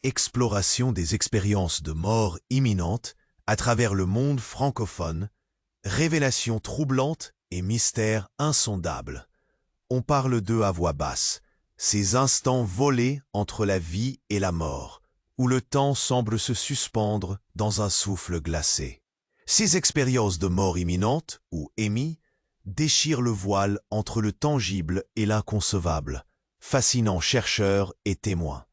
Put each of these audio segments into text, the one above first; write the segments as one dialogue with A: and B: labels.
A: Exploration des expériences de mort imminente à travers le monde francophone, révélations troublantes et mystères insondables. On parle d'eux à voix basse, ces instants volés entre la vie et la mort, où le temps semble se suspendre dans un souffle glacé. Ces expériences de mort imminente, ou EMI, déchirent le voile entre le tangible et l'inconcevable, fascinant chercheurs et témoins.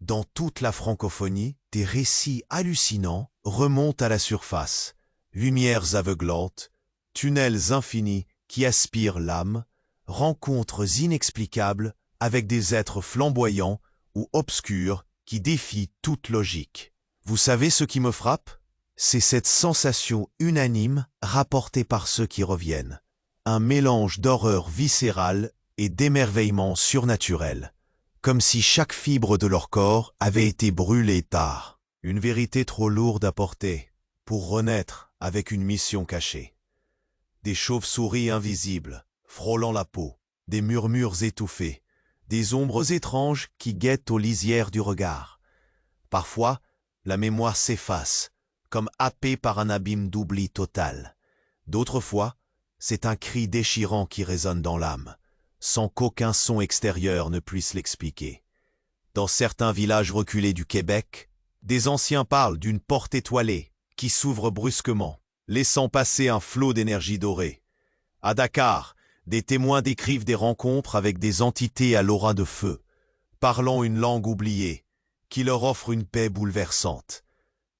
A: Dans toute la francophonie, des récits hallucinants remontent à la surface, lumières aveuglantes, tunnels infinis qui aspirent l'âme, rencontres inexplicables avec des êtres flamboyants ou obscurs qui défient toute logique. Vous savez ce qui me frappe? C'est cette sensation unanime rapportée par ceux qui reviennent. Un mélange d'horreur viscérale et d'émerveillement surnaturel, comme si chaque fibre de leur corps avait été brûlée tard. Une vérité trop lourde à porter pour renaître avec une mission cachée. Des chauves-souris invisibles, frôlant la peau, des murmures étouffés, des ombres étranges qui guettent aux lisières du regard. Parfois, la mémoire s'efface, comme happée par un abîme d'oubli total. D'autres fois, c'est un cri déchirant qui résonne dans l'âme, sans qu'aucun son extérieur ne puisse l'expliquer. Dans certains villages reculés du Québec, des anciens parlent d'une porte étoilée qui s'ouvre brusquement, laissant passer un flot d'énergie dorée. À Dakar, des témoins décrivent des rencontres avec des entités à l'aura de feu, parlant une langue oubliée, qui leur offre une paix bouleversante,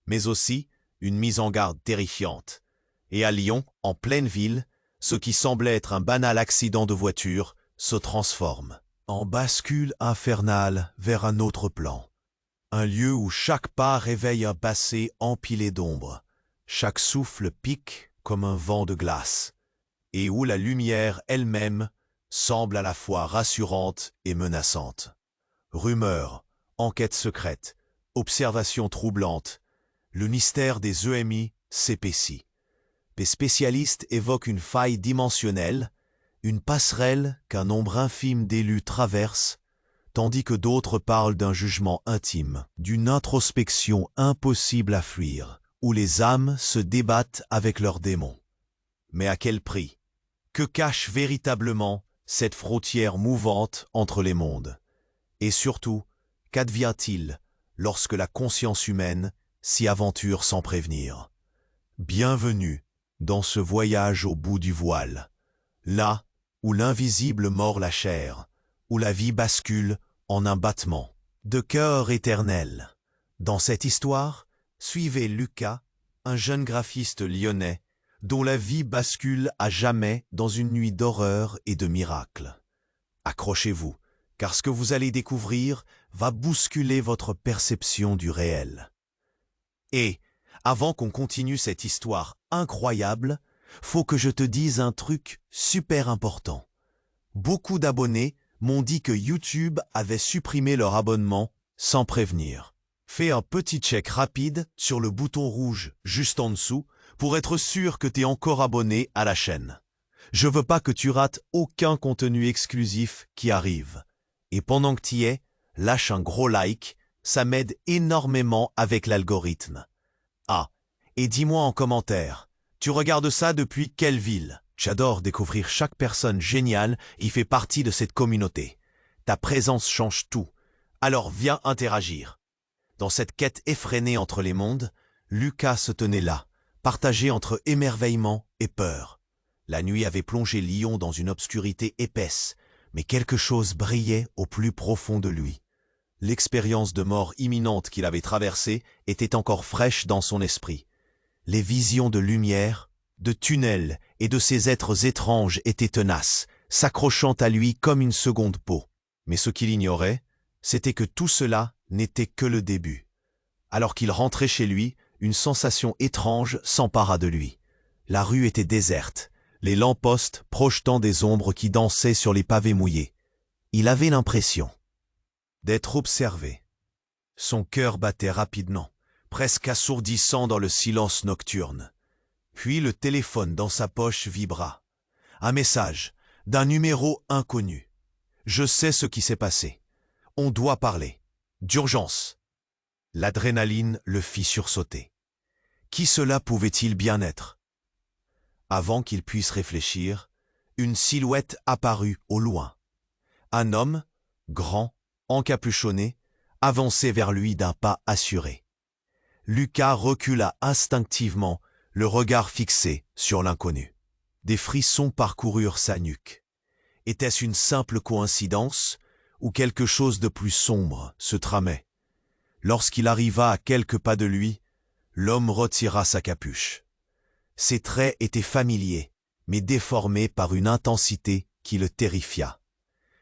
A: mais aussi une mise en garde terrifiante. Et à Lyon, en pleine ville, ce qui semblait être un banal accident de voiture se transforme en bascule infernale vers un autre plan. Un lieu où chaque pas réveille un passé empilé d'ombre, chaque souffle pique comme un vent de glace, et où la lumière elle-même semble à la fois rassurante et menaçante. Rumeurs, enquêtes secrètes, observations troublantes, le mystère des EMI s'épaissit. Les spécialistes évoquent une faille dimensionnelle, une passerelle qu'un nombre infime d'élus traversent, tandis que d'autres parlent d'un jugement intime, d'une introspection impossible à fuir, où les âmes se débattent avec leurs démons. Mais à quel prix? Que cache véritablement cette frontière mouvante entre les mondes? Et surtout, qu'advient-il lorsque la conscience humaine s'y aventure sans prévenir? Bienvenue dans ce voyage au bout du voile, là où l'invisible mord la chair, où la vie bascule en un battement de cœur éternel. Dans cette histoire, suivez Lucas, un jeune graphiste lyonnais, dont la vie bascule à jamais dans une nuit d'horreur et de miracles. Accrochez-vous, car ce que vous allez découvrir va bousculer votre perception du réel. Et, avant qu'on continue cette histoire incroyable, faut que je te dise un truc super important. Beaucoup d'abonnés m'ont dit que YouTube avait supprimé leur abonnement sans prévenir. Fais un petit check rapide sur le bouton rouge juste en dessous pour être sûr que tu es encore abonné à la chaîne. Je veux pas que tu rates aucun contenu exclusif qui arrive. Et pendant que tu y es, lâche un gros like, ça m'aide énormément avec l'algorithme. Ah, et dis-moi en commentaire, tu regardes ça depuis quelle ville? J'adore découvrir chaque personne géniale et fait partie de cette communauté. Ta présence change tout, alors viens interagir. Dans cette quête effrénée entre les mondes, Lucas se tenait là, partagé entre émerveillement et peur. La nuit avait plongé Lyon dans une obscurité épaisse, mais quelque chose brillait au plus profond de lui. L'expérience de mort imminente qu'il avait traversée était encore fraîche dans son esprit. Les visions de lumière, de tunnels et de ces êtres étranges étaient tenaces, s'accrochant à lui comme une seconde peau. Mais ce qu'il ignorait, c'était que tout cela n'était que le début. Alors qu'il rentrait chez lui, une sensation étrange s'empara de lui. La rue était déserte, les lamppostes projetant des ombres qui dansaient sur les pavés mouillés. Il avait l'impression d'être observé. Son cœur battait rapidement, presque assourdissant dans le silence nocturne. Puis le téléphone dans sa poche vibra. Un message d'un numéro inconnu. « Je sais ce qui s'est passé. On doit parler. D'urgence. » L'adrénaline le fit sursauter. Qui cela pouvait-il bien être? Avant qu'il puisse réfléchir, une silhouette apparut au loin. Un homme, grand, encapuchonné, avançait vers lui d'un pas assuré. Lucas recula instinctivement, le regard fixé sur l'inconnu. Des frissons parcoururent sa nuque. Était-ce une simple coïncidence ou quelque chose de plus sombre se tramait? Lorsqu'il arriva à quelques pas de lui, l'homme retira sa capuche. Ses traits étaient familiers, mais déformés par une intensité qui le terrifia.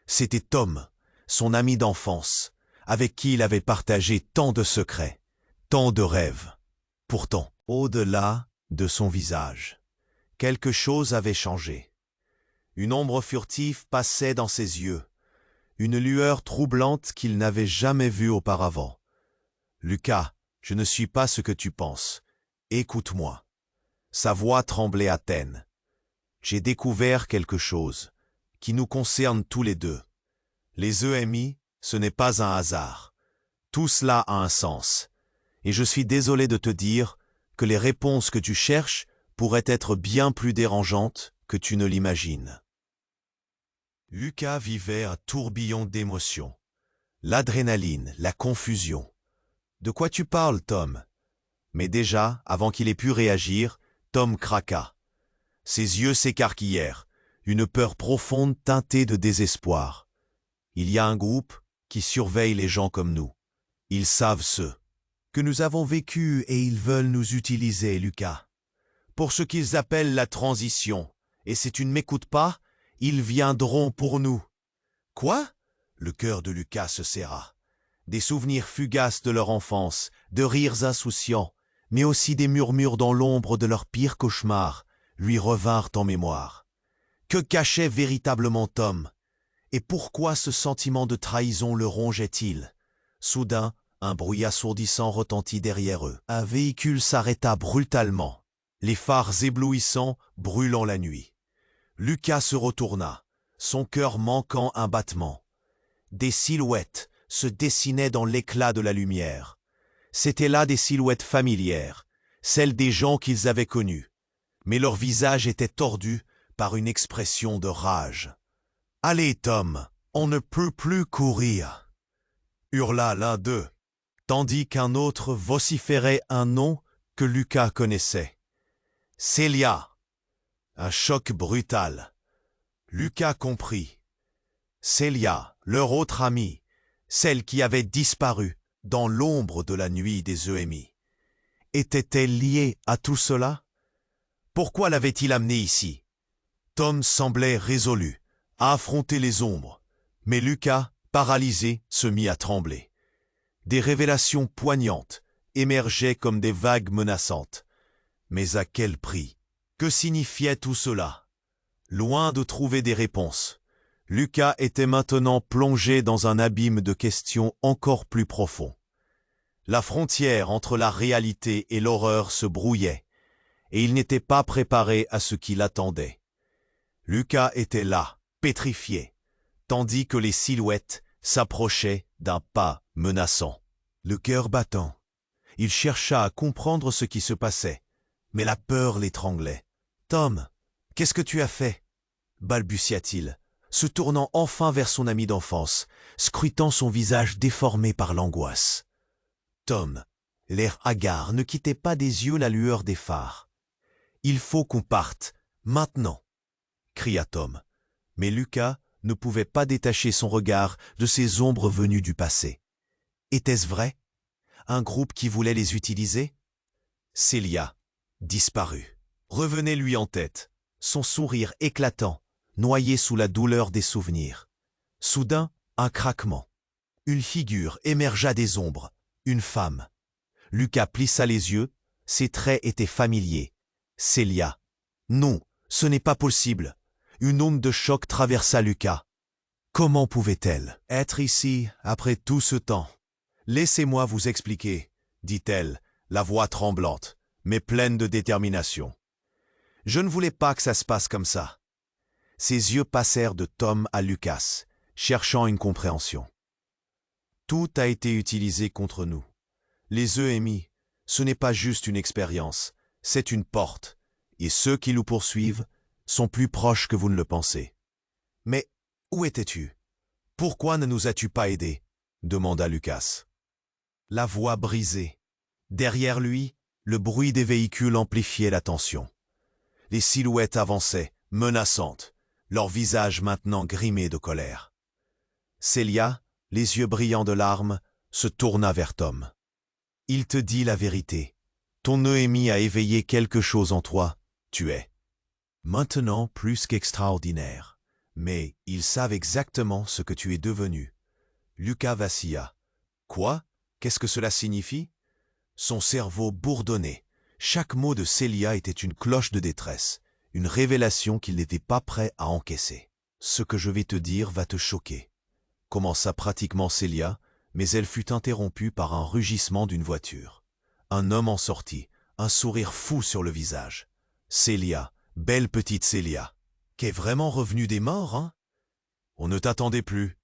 A: C'était Tom, son ami d'enfance, avec qui il avait partagé tant de secrets, tant de rêves. Pourtant, au-delà de son visage, quelque chose avait changé. Une ombre furtive passait dans ses yeux, une lueur troublante qu'il n'avait jamais vue auparavant. « Lucas, je ne suis pas ce que tu penses. Écoute-moi. » Sa voix tremblait à peine. « J'ai découvert quelque chose qui nous concerne tous les deux. Les EMI, ce n'est pas un hasard. Tout cela a un sens. Et je suis désolé de te dire que les réponses que tu cherches pourraient être bien plus dérangeantes que tu ne l'imagines. » Lucas vivait un tourbillon d'émotions. L'adrénaline, la confusion. « De quoi tu parles, Tom ?» Mais déjà, avant qu'il ait pu réagir, Tom craqua. Ses yeux s'écarquillèrent, une peur profonde teintée de désespoir. Il y a un groupe qui surveille les gens comme nous. Ils savent ce que nous avons vécu et ils veulent nous utiliser, Lucas. Pour ce qu'ils appellent la transition. Et si tu ne m'écoutes pas, ils viendront pour nous. Quoi? Le cœur de Lucas se serra. Des souvenirs fugaces de leur enfance, de rires insouciants, mais aussi des murmures dans l'ombre de leurs pires cauchemars, lui revinrent en mémoire. Que cachait véritablement Tom? Et pourquoi ce sentiment de trahison le rongeait-il? Soudain, un bruit assourdissant retentit derrière eux. Un véhicule s'arrêta brutalement, les phares éblouissants brûlant la nuit. Lucas se retourna, son cœur manquant un battement. Des silhouettes se dessinaient dans l'éclat de la lumière. C'étaient là des silhouettes familières, celles des gens qu'ils avaient connus. Mais leur visage était tordu par une expression de rage. « Allez, Tom, on ne peut plus courir !» hurla l'un d'eux, tandis qu'un autre vociférait un nom que Lucas connaissait. « Célia !» Un choc brutal. Lucas comprit. Célia, leur autre amie, celle qui avait disparu dans l'ombre de la nuit des EMI. Était-elle liée à tout cela? Pourquoi l'avait-il amenée ici? Tom semblait résolu à affronter les ombres, mais Lucas, paralysé, se mit à trembler. Des révélations poignantes émergeaient comme des vagues menaçantes. Mais à quel prix? Que signifiait tout cela? Loin de trouver des réponses, Lucas était maintenant plongé dans un abîme de questions encore plus profond. La frontière entre la réalité et l'horreur se brouillait, et il n'était pas préparé à ce qui l'attendait. Lucas était là, pétrifié, tandis que les silhouettes s'approchaient d'un pas menaçant. Le cœur battant, il chercha à comprendre ce qui se passait, mais la peur l'étranglait. « Tom, qu'est-ce que tu as fait ?» balbutia-t-il, se tournant enfin vers son ami d'enfance, scrutant son visage déformé par l'angoisse. Tom, l'air hagard, ne quittait pas des yeux la lueur des phares. « Il faut qu'on parte, maintenant !» cria Tom. Mais Lucas ne pouvait pas détacher son regard de ces ombres venues du passé. Était-ce vrai? Un groupe qui voulait les utiliser? Célia, disparue, revenait lui en tête, son sourire éclatant, noyé sous la douleur des souvenirs. Soudain, un craquement. Une figure émergea des ombres, une femme. Lucas plissa les yeux, ses traits étaient familiers. Célia. Non, ce n'est pas possible. Une onde de choc traversa Lucas. Comment pouvait-elle être ici après tout ce temps? Laissez-moi vous expliquer, dit-elle, la voix tremblante, mais pleine de détermination. Je ne voulais pas que ça se passe comme ça. Ses yeux passèrent de Tom à Lucas, cherchant une compréhension. Tout a été utilisé contre nous. Les EMI, ce n'est pas juste une expérience, c'est une porte, et ceux qui nous poursuivent sont plus proches que vous ne le pensez. Mais où étais-tu? Pourquoi ne nous as-tu pas aidés? Demanda Lucas. La voix brisée. Derrière lui, le bruit des véhicules amplifiait la tension. Les silhouettes avançaient, menaçantes, leurs visages maintenant grimés de colère. Célia, les yeux brillants de larmes, se tourna vers Tom. « Il te dit la vérité. Ton Noémie a éveillé quelque chose en toi, tu es. Maintenant plus qu'extraordinaire. Mais ils savent exactement ce que tu es devenu. » Lucas vacilla. « Quoi? Qu'est-ce que cela signifie ?» Son cerveau bourdonnait. Chaque mot de Célia était une cloche de détresse, une révélation qu'il n'était pas prêt à encaisser. « Ce que je vais te dire va te choquer. » Commença pratiquement Célia, mais elle fut interrompue par un rugissement d'une voiture. Un homme en sortit, un sourire fou sur le visage. « Célia, belle petite Célia, qu'est vraiment revenue des morts, hein? On ne t'attendait plus. »«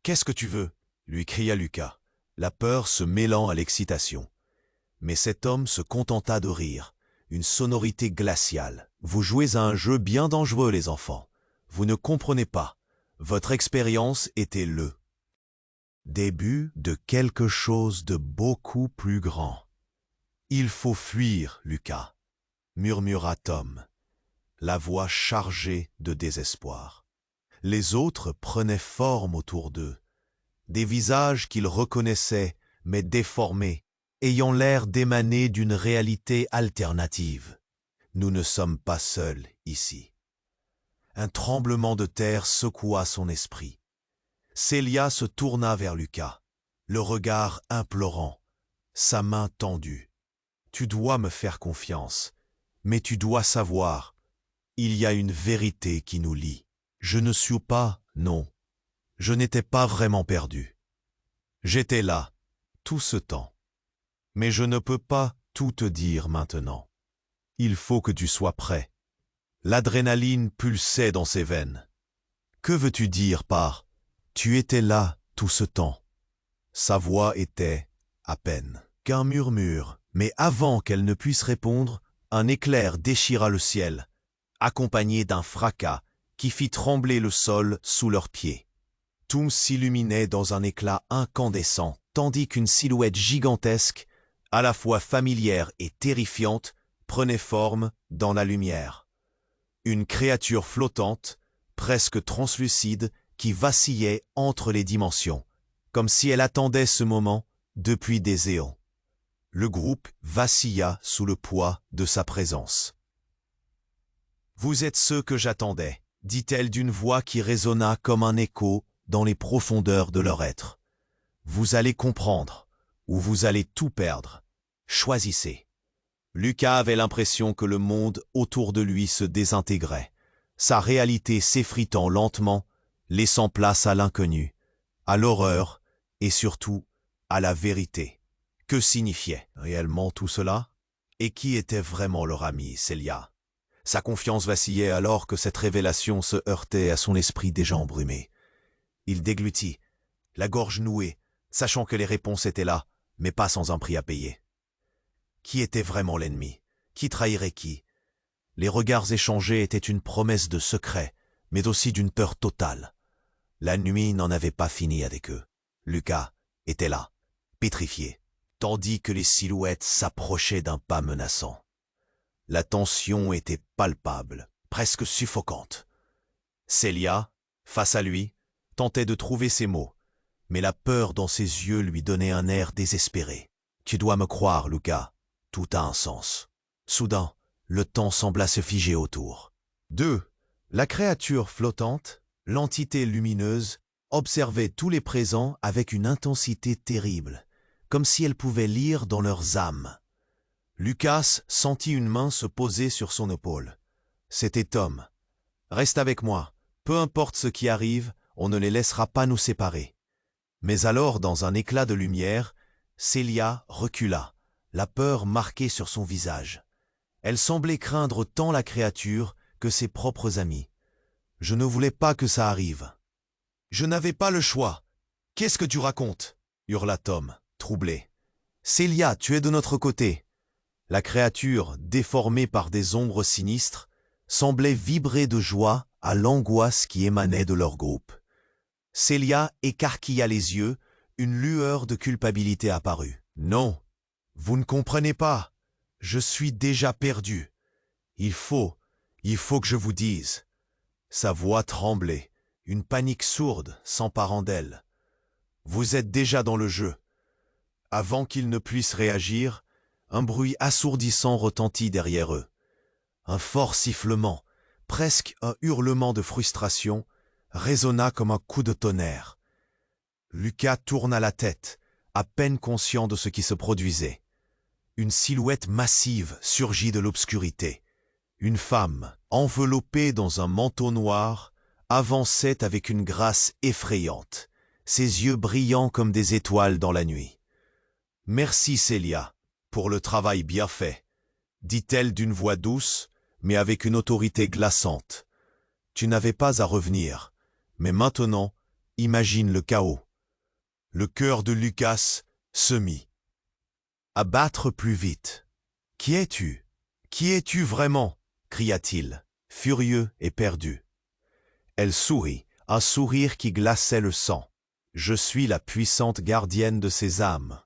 A: Qu'est-ce que tu veux ?» lui cria Lucas, la peur se mêlant à l'excitation. Mais cet homme se contenta de rire, une sonorité glaciale. « Vous jouez à un jeu bien dangereux, les enfants. Vous ne comprenez pas. Votre expérience était le début de quelque chose de beaucoup plus grand. »« Il faut fuir, Lucas, » murmura Tom, la voix chargée de désespoir. Les autres prenaient forme autour d'eux, des visages qu'ils reconnaissaient, mais déformés, ayant l'air d'émaner d'une réalité alternative. Nous ne sommes pas seuls ici. Un tremblement de terre secoua son esprit. Célia se tourna vers Lucas, le regard implorant, sa main tendue. « Tu dois me faire confiance, mais tu dois savoir, il y a une vérité qui nous lie. Je ne suis pas, non, je n'étais pas vraiment perdu. J'étais là, tout ce temps. Mais je ne peux pas tout te dire maintenant. Il faut que tu sois prêt. » L'adrénaline pulsait dans ses veines. « Que veux-tu dire par « tu étais là tout ce temps » Sa voix était, à peine, qu'un murmure, mais avant qu'elle ne puisse répondre, un éclair déchira le ciel, accompagné d'un fracas qui fit trembler le sol sous leurs pieds. Tout s'illuminait dans un éclat incandescent, tandis qu'une silhouette gigantesque, à la fois familière et terrifiante, prenait forme dans la lumière. Une créature flottante, presque translucide, qui vacillait entre les dimensions, comme si elle attendait ce moment depuis des éons. Le groupe vacilla sous le poids de sa présence. « Vous êtes ceux que j'attendais, » dit-elle d'une voix qui résonna comme un écho dans les profondeurs de leur être. « Vous allez comprendre, ou vous allez tout perdre. Choisissez. » Lucas avait l'impression que le monde autour de lui se désintégrait, sa réalité s'effritant lentement, laissant place à l'inconnu, à l'horreur et surtout à la vérité. Que signifiait réellement tout cela? Et qui était vraiment leur ami, Célia? Sa confiance vacillait alors que cette révélation se heurtait à son esprit déjà embrumé. Il déglutit, la gorge nouée, sachant que les réponses étaient là, mais pas sans un prix à payer. Qui était vraiment l'ennemi? Qui trahirait qui? Les regards échangés étaient une promesse de secret, mais aussi d'une peur totale. La nuit n'en avait pas fini avec eux. Lucas était là, pétrifié, tandis que les silhouettes s'approchaient d'un pas menaçant. La tension était palpable, presque suffocante. Célia, face à lui, tentait de trouver ses mots, mais la peur dans ses yeux lui donnait un air désespéré. « Tu dois me croire, Lucas, tout a un sens. » Soudain, le temps sembla se figer autour. 2. La créature flottante, l'entité lumineuse, observait tous les présents avec une intensité terrible, comme si elle pouvait lire dans leurs âmes. Lucas sentit une main se poser sur son épaule. C'était Tom. « Reste avec moi. Peu importe ce qui arrive, on ne les laissera pas nous séparer. » Mais alors, dans un éclat de lumière, Célia recula, la peur marquée sur son visage. Elle semblait craindre tant la créature que ses propres amis. « Je ne voulais pas que ça arrive. »« Je n'avais pas le choix. Qu'est-ce que tu racontes ?» hurla Tom, troublé. Célia, tu es de notre côté. La créature, déformée par des ombres sinistres, semblait vibrer de joie à l'angoisse qui émanait de leur groupe. Célia écarquilla les yeux, une lueur de culpabilité apparut. « Non, vous ne comprenez pas. Je suis déjà perdu. Il faut que je vous dise. » Sa voix tremblait, une panique sourde s'emparant d'elle. « Vous êtes déjà dans le jeu. » Avant qu'ils ne puissent réagir, un bruit assourdissant retentit derrière eux. Un fort sifflement, presque un hurlement de frustration, résonna comme un coup de tonnerre. Lucas tourna la tête, à peine conscient de ce qui se produisait. Une silhouette massive surgit de l'obscurité. Une femme, enveloppée dans un manteau noir, avançait avec une grâce effrayante, ses yeux brillants comme des étoiles dans la nuit. « Merci Célia, pour le travail bien fait », dit-elle d'une voix douce, mais avec une autorité glaçante. « Tu n'avais pas à revenir, mais maintenant, imagine le chaos. » Le cœur de Lucas se mit à battre plus vite. « Qui es-tu? Qui es-tu vraiment ?» cria-t-il, furieux et perdu. Elle sourit, un sourire qui glaçait le sang. « Je suis la puissante gardienne de ces âmes.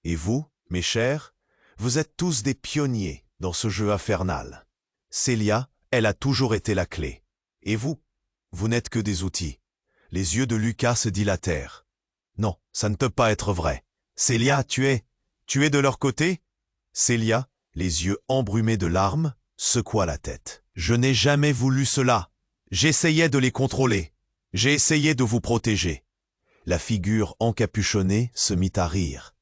A: Et vous, mes chers, vous êtes tous des pionniers dans ce jeu infernal. Célia, elle a toujours été la clé. Et vous, vous n'êtes que des outils. » Les yeux de Lucas se dilatèrent. « Non, ça ne peut pas être vrai. Célia, tu es de leur côté ?» Célia, les yeux embrumés de larmes, secoua la tête. « Je n'ai jamais voulu cela. J'essayais de les contrôler. J'ai essayé de vous protéger. » La figure encapuchonnée se mit à rire.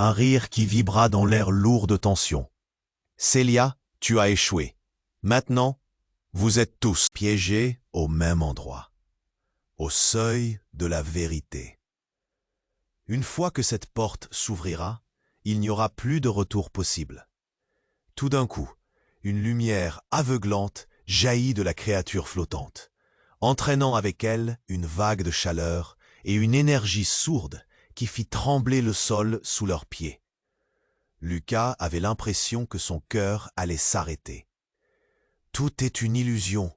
A: Un rire qui vibra dans l'air lourd de tension. « Célia, tu as échoué. Maintenant, vous êtes tous piégés au même endroit, au seuil de la vérité. » Une fois que cette porte s'ouvrira, il n'y aura plus de retour possible. Tout d'un coup, une lumière aveuglante jaillit de la créature flottante, entraînant avec elle une vague de chaleur et une énergie sourde qui fit trembler le sol sous leurs pieds. Lucas avait l'impression que son cœur allait s'arrêter. « Tout est une illusion »,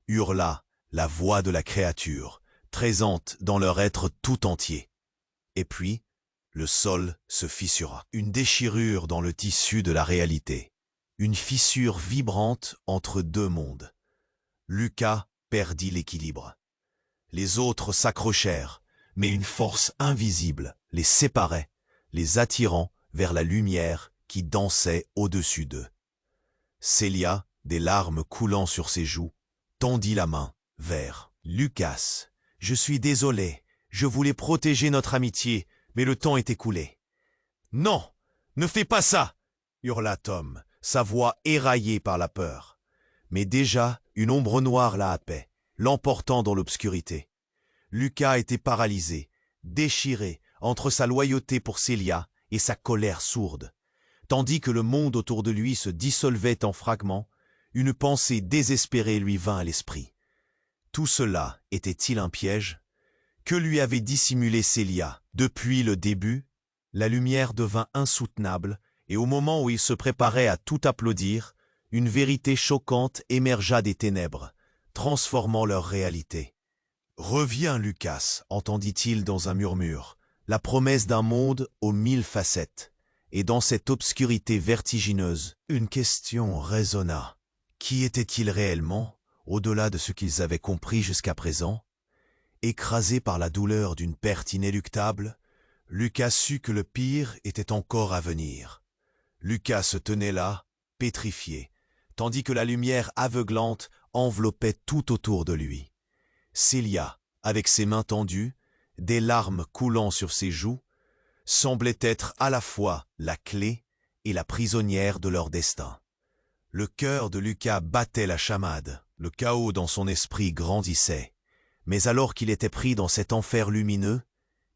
A: hurla la voix de la créature, présente dans leur être tout entier. Et puis, le sol se fissura. Une déchirure dans le tissu de la réalité. Une fissure vibrante entre deux mondes. Lucas perdit l'équilibre. Les autres s'accrochèrent, mais une force invisible les séparait, les attirant vers la lumière qui dansait au-dessus d'eux. Célia, des larmes coulant sur ses joues, tendit la main vers Lucas. « Je suis désolé, je voulais protéger notre amitié, mais le temps est écoulé. »« Non, ne fais pas ça !» hurla Tom, sa voix éraillée par la peur. Mais déjà, une ombre noire la happait, l'emportant dans l'obscurité. Lucas était paralysé, déchiré entre sa loyauté pour Célia et sa colère sourde. Tandis que le monde autour de lui se dissolvait en fragments, une pensée désespérée lui vint à l'esprit. Tout cela était-il un piège? Que lui avait dissimulé Célia? Depuis le début, la lumière devint insoutenable et au moment où il se préparait à tout applaudir, une vérité choquante émergea des ténèbres, transformant leur réalité. « Reviens, Lucas » entendit-il dans un murmure, la promesse d'un monde aux 1000 facettes. Et dans cette obscurité vertigineuse, une question résonna. Qui était-il réellement, au-delà de ce qu'ils avaient compris jusqu'à présent? Écrasé par la douleur d'une perte inéluctable, Lucas sut que le pire était encore à venir. Lucas se tenait là, pétrifié, tandis que la lumière aveuglante enveloppait tout autour de lui. Célia, avec ses mains tendues, des larmes coulant sur ses joues, semblait être à la fois la clé et la prisonnière de leur destin. Le cœur de Lucas battait la chamade, le chaos dans son esprit grandissait. Mais alors qu'il était pris dans cet enfer lumineux,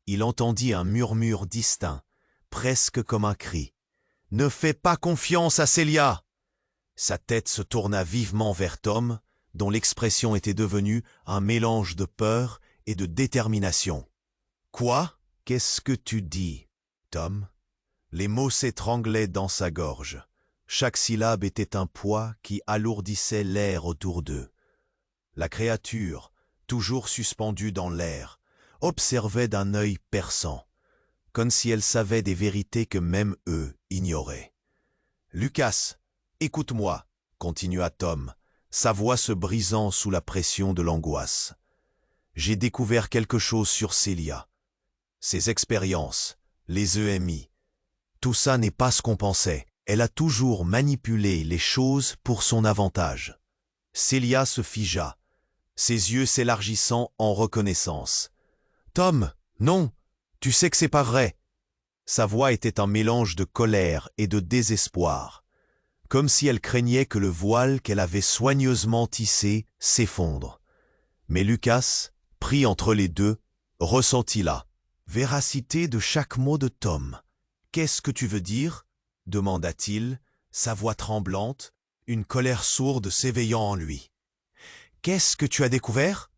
A: il entendit un murmure distinct, presque comme un cri. « Ne fais pas confiance à Célia !» Sa tête se tourna vivement vers Tom, dont l'expression était devenue un mélange de peur et de détermination. « Quoi? Qu'est-ce que tu dis, Tom ?» Les mots s'étranglaient dans sa gorge. Chaque syllabe était un poids qui alourdissait l'air autour d'eux. La créature, toujours suspendue dans l'air, observait d'un œil perçant, comme si elle savait des vérités que même eux ignoraient. « Lucas, écoute-moi, » continua Tom, sa voix se brisant sous la pression de l'angoisse. « J'ai découvert quelque chose sur Célia. Ses expériences, les EMI. Tout ça n'est pas ce qu'on pensait. Elle a toujours manipulé les choses pour son avantage. » Célia se figea, ses yeux s'élargissant en reconnaissance. « Tom, non, tu sais que c'est pas vrai. » Sa voix était un mélange de colère et de désespoir, comme si elle craignait que le voile qu'elle avait soigneusement tissé s'effondre. Mais Lucas, pris entre les deux, ressentit la véracité de chaque mot de Tom. « Qu'est-ce que tu veux dire ?» demanda-t-il, sa voix tremblante, une colère sourde s'éveillant en lui. « Qu'est-ce que tu as découvert ?»«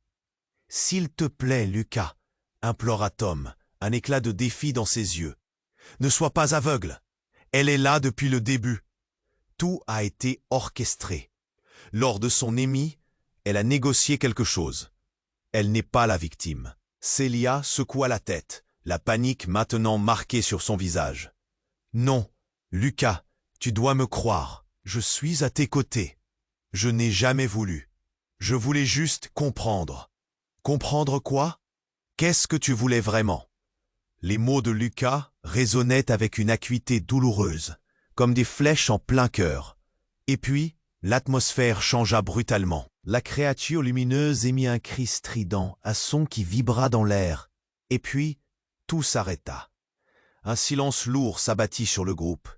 A: S'il te plaît, Lucas, » implora Tom, un éclat de défi dans ses yeux. « Ne sois pas aveugle. Elle est là depuis le début. Tout a été orchestré. Lors de son émis, elle a négocié quelque chose. Elle n'est pas la victime. » Célia secoua la tête, la panique maintenant marquée sur son visage. « Non, Lucas, tu dois me croire. Je suis à tes côtés. Je n'ai jamais voulu. Je voulais juste comprendre. » « Comprendre quoi? Qu'est-ce que tu voulais vraiment ?» Les mots de Lucas résonnaient avec une acuité douloureuse, comme des flèches en plein cœur. Et puis, l'atmosphère changea brutalement. La créature lumineuse émit un cri strident, un son qui vibra dans l'air. Et puis, tout s'arrêta. Un silence lourd s'abattit sur le groupe.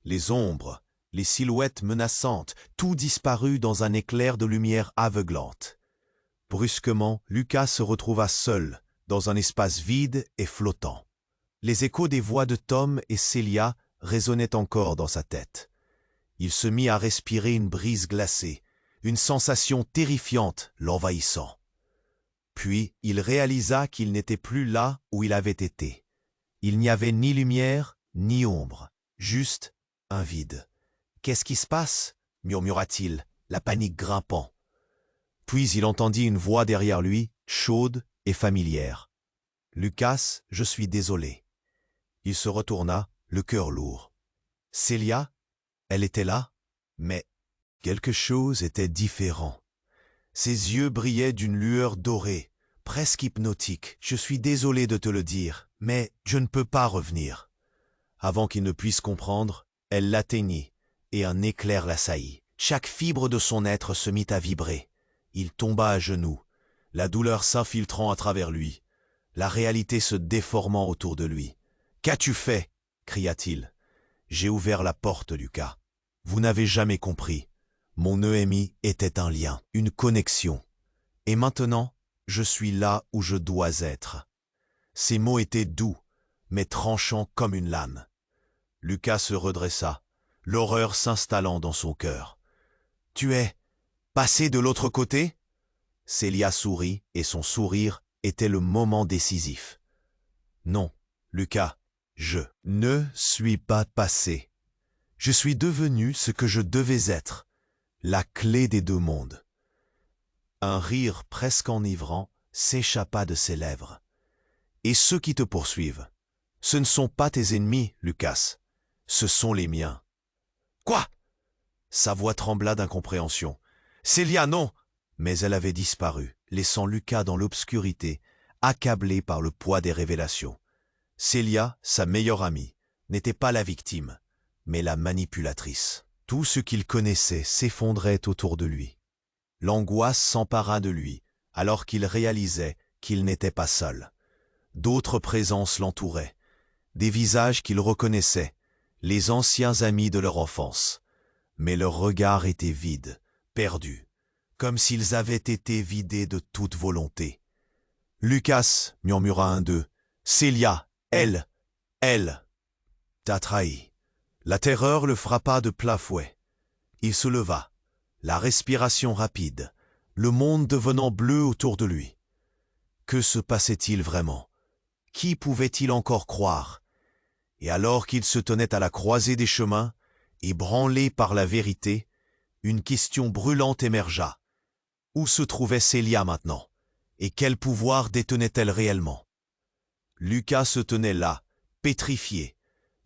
A: Les ombres, les silhouettes menaçantes, tout disparut dans un éclair de lumière aveuglante. Brusquement, Lucas se retrouva seul, dans un espace vide et flottant. Les échos des voix de Tom et Célia résonnaient encore dans sa tête. Il se mit à respirer une brise glacée, une sensation terrifiante l'envahissant. Puis il réalisa qu'il n'était plus là où il avait été. Il n'y avait ni lumière, ni ombre, juste un vide. « Qu'est-ce qui se passe ?» murmura-t-il, la panique grimpant. Puis il entendit une voix derrière lui, chaude et familière. « Lucas, je suis désolé. » Il se retourna, le cœur lourd. Célia, elle était là, mais quelque chose était différent. Ses yeux brillaient d'une lueur dorée, presque hypnotique. « Je suis désolé de te le dire, mais je ne peux pas revenir. » Avant qu'il ne puisse comprendre, elle l'atteignit, et un éclair l'assaillit. Chaque fibre de son être se mit à vibrer. Il tomba à genoux, la douleur s'infiltrant à travers lui, la réalité se déformant autour de lui. « Qu'as-tu fait ?» cria-t-il. « J'ai ouvert la porte, Lucas. Vous n'avez jamais compris. Mon EMI était un lien, une connexion. Et maintenant, je suis là où je dois être. » Ces mots étaient doux, mais tranchants comme une lame. Lucas se redressa, l'horreur s'installant dans son cœur. « Tu es passé de l'autre côté ?» Célia sourit, et son sourire était le moment décisif. « Non, Lucas, je ne suis pas passé. Je suis devenu ce que je devais être, la clé des deux mondes. » Un rire presque enivrant s'échappa de ses lèvres. « Et ceux qui te poursuivent, ce ne sont pas tes ennemis, Lucas, ce sont les miens. »« Quoi ?» Sa voix trembla d'incompréhension. « Célia, non !» Mais elle avait disparu, laissant Lucas dans l'obscurité, accablé par le poids des révélations. Célia, sa meilleure amie, n'était pas la victime, mais la manipulatrice. Tout ce qu'il connaissait s'effondrait autour de lui. L'angoisse s'empara de lui, alors qu'il réalisait qu'il n'était pas seul. D'autres présences l'entouraient, des visages qu'il reconnaissait, les anciens amis de leur enfance. Mais leur regard était vide, perdu, comme s'ils avaient été vidés de toute volonté. « Lucas, » murmura un d'eux, « Célia, elle, t'as trahi. » La terreur le frappa de plein fouet. Il se leva, la respiration rapide, le monde devenant bleu autour de lui. Que se passait-il vraiment? Qui pouvait-il encore croire? Et alors qu'il se tenait à la croisée des chemins, ébranlé par la vérité, une question brûlante émergea. Où se trouvait Célia maintenant? Et quel pouvoir détenait-elle réellement? Lucas se tenait là, pétrifié,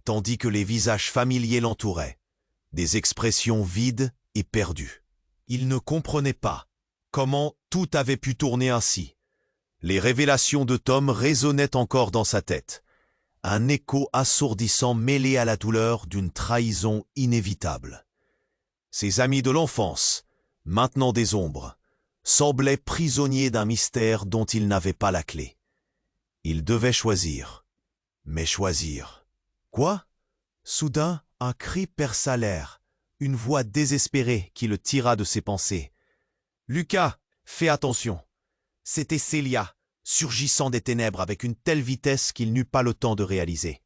A: tandis que les visages familiers l'entouraient, des expressions vides et perdues. Il ne comprenait pas comment tout avait pu tourner ainsi. Les révélations de Tom résonnaient encore dans sa tête, un écho assourdissant mêlé à la douleur d'une trahison inévitable. Ses amis de l'enfance, maintenant des ombres, semblaient prisonniers d'un mystère dont ils n'avaient pas la clé. Il devait choisir. Mais choisir. Quoi? Soudain, un cri perça l'air, une voix désespérée qui le tira de ses pensées. « Lucas, fais attention !» C'était Célia, surgissant des ténèbres avec une telle vitesse qu'il n'eut pas le temps de réaliser.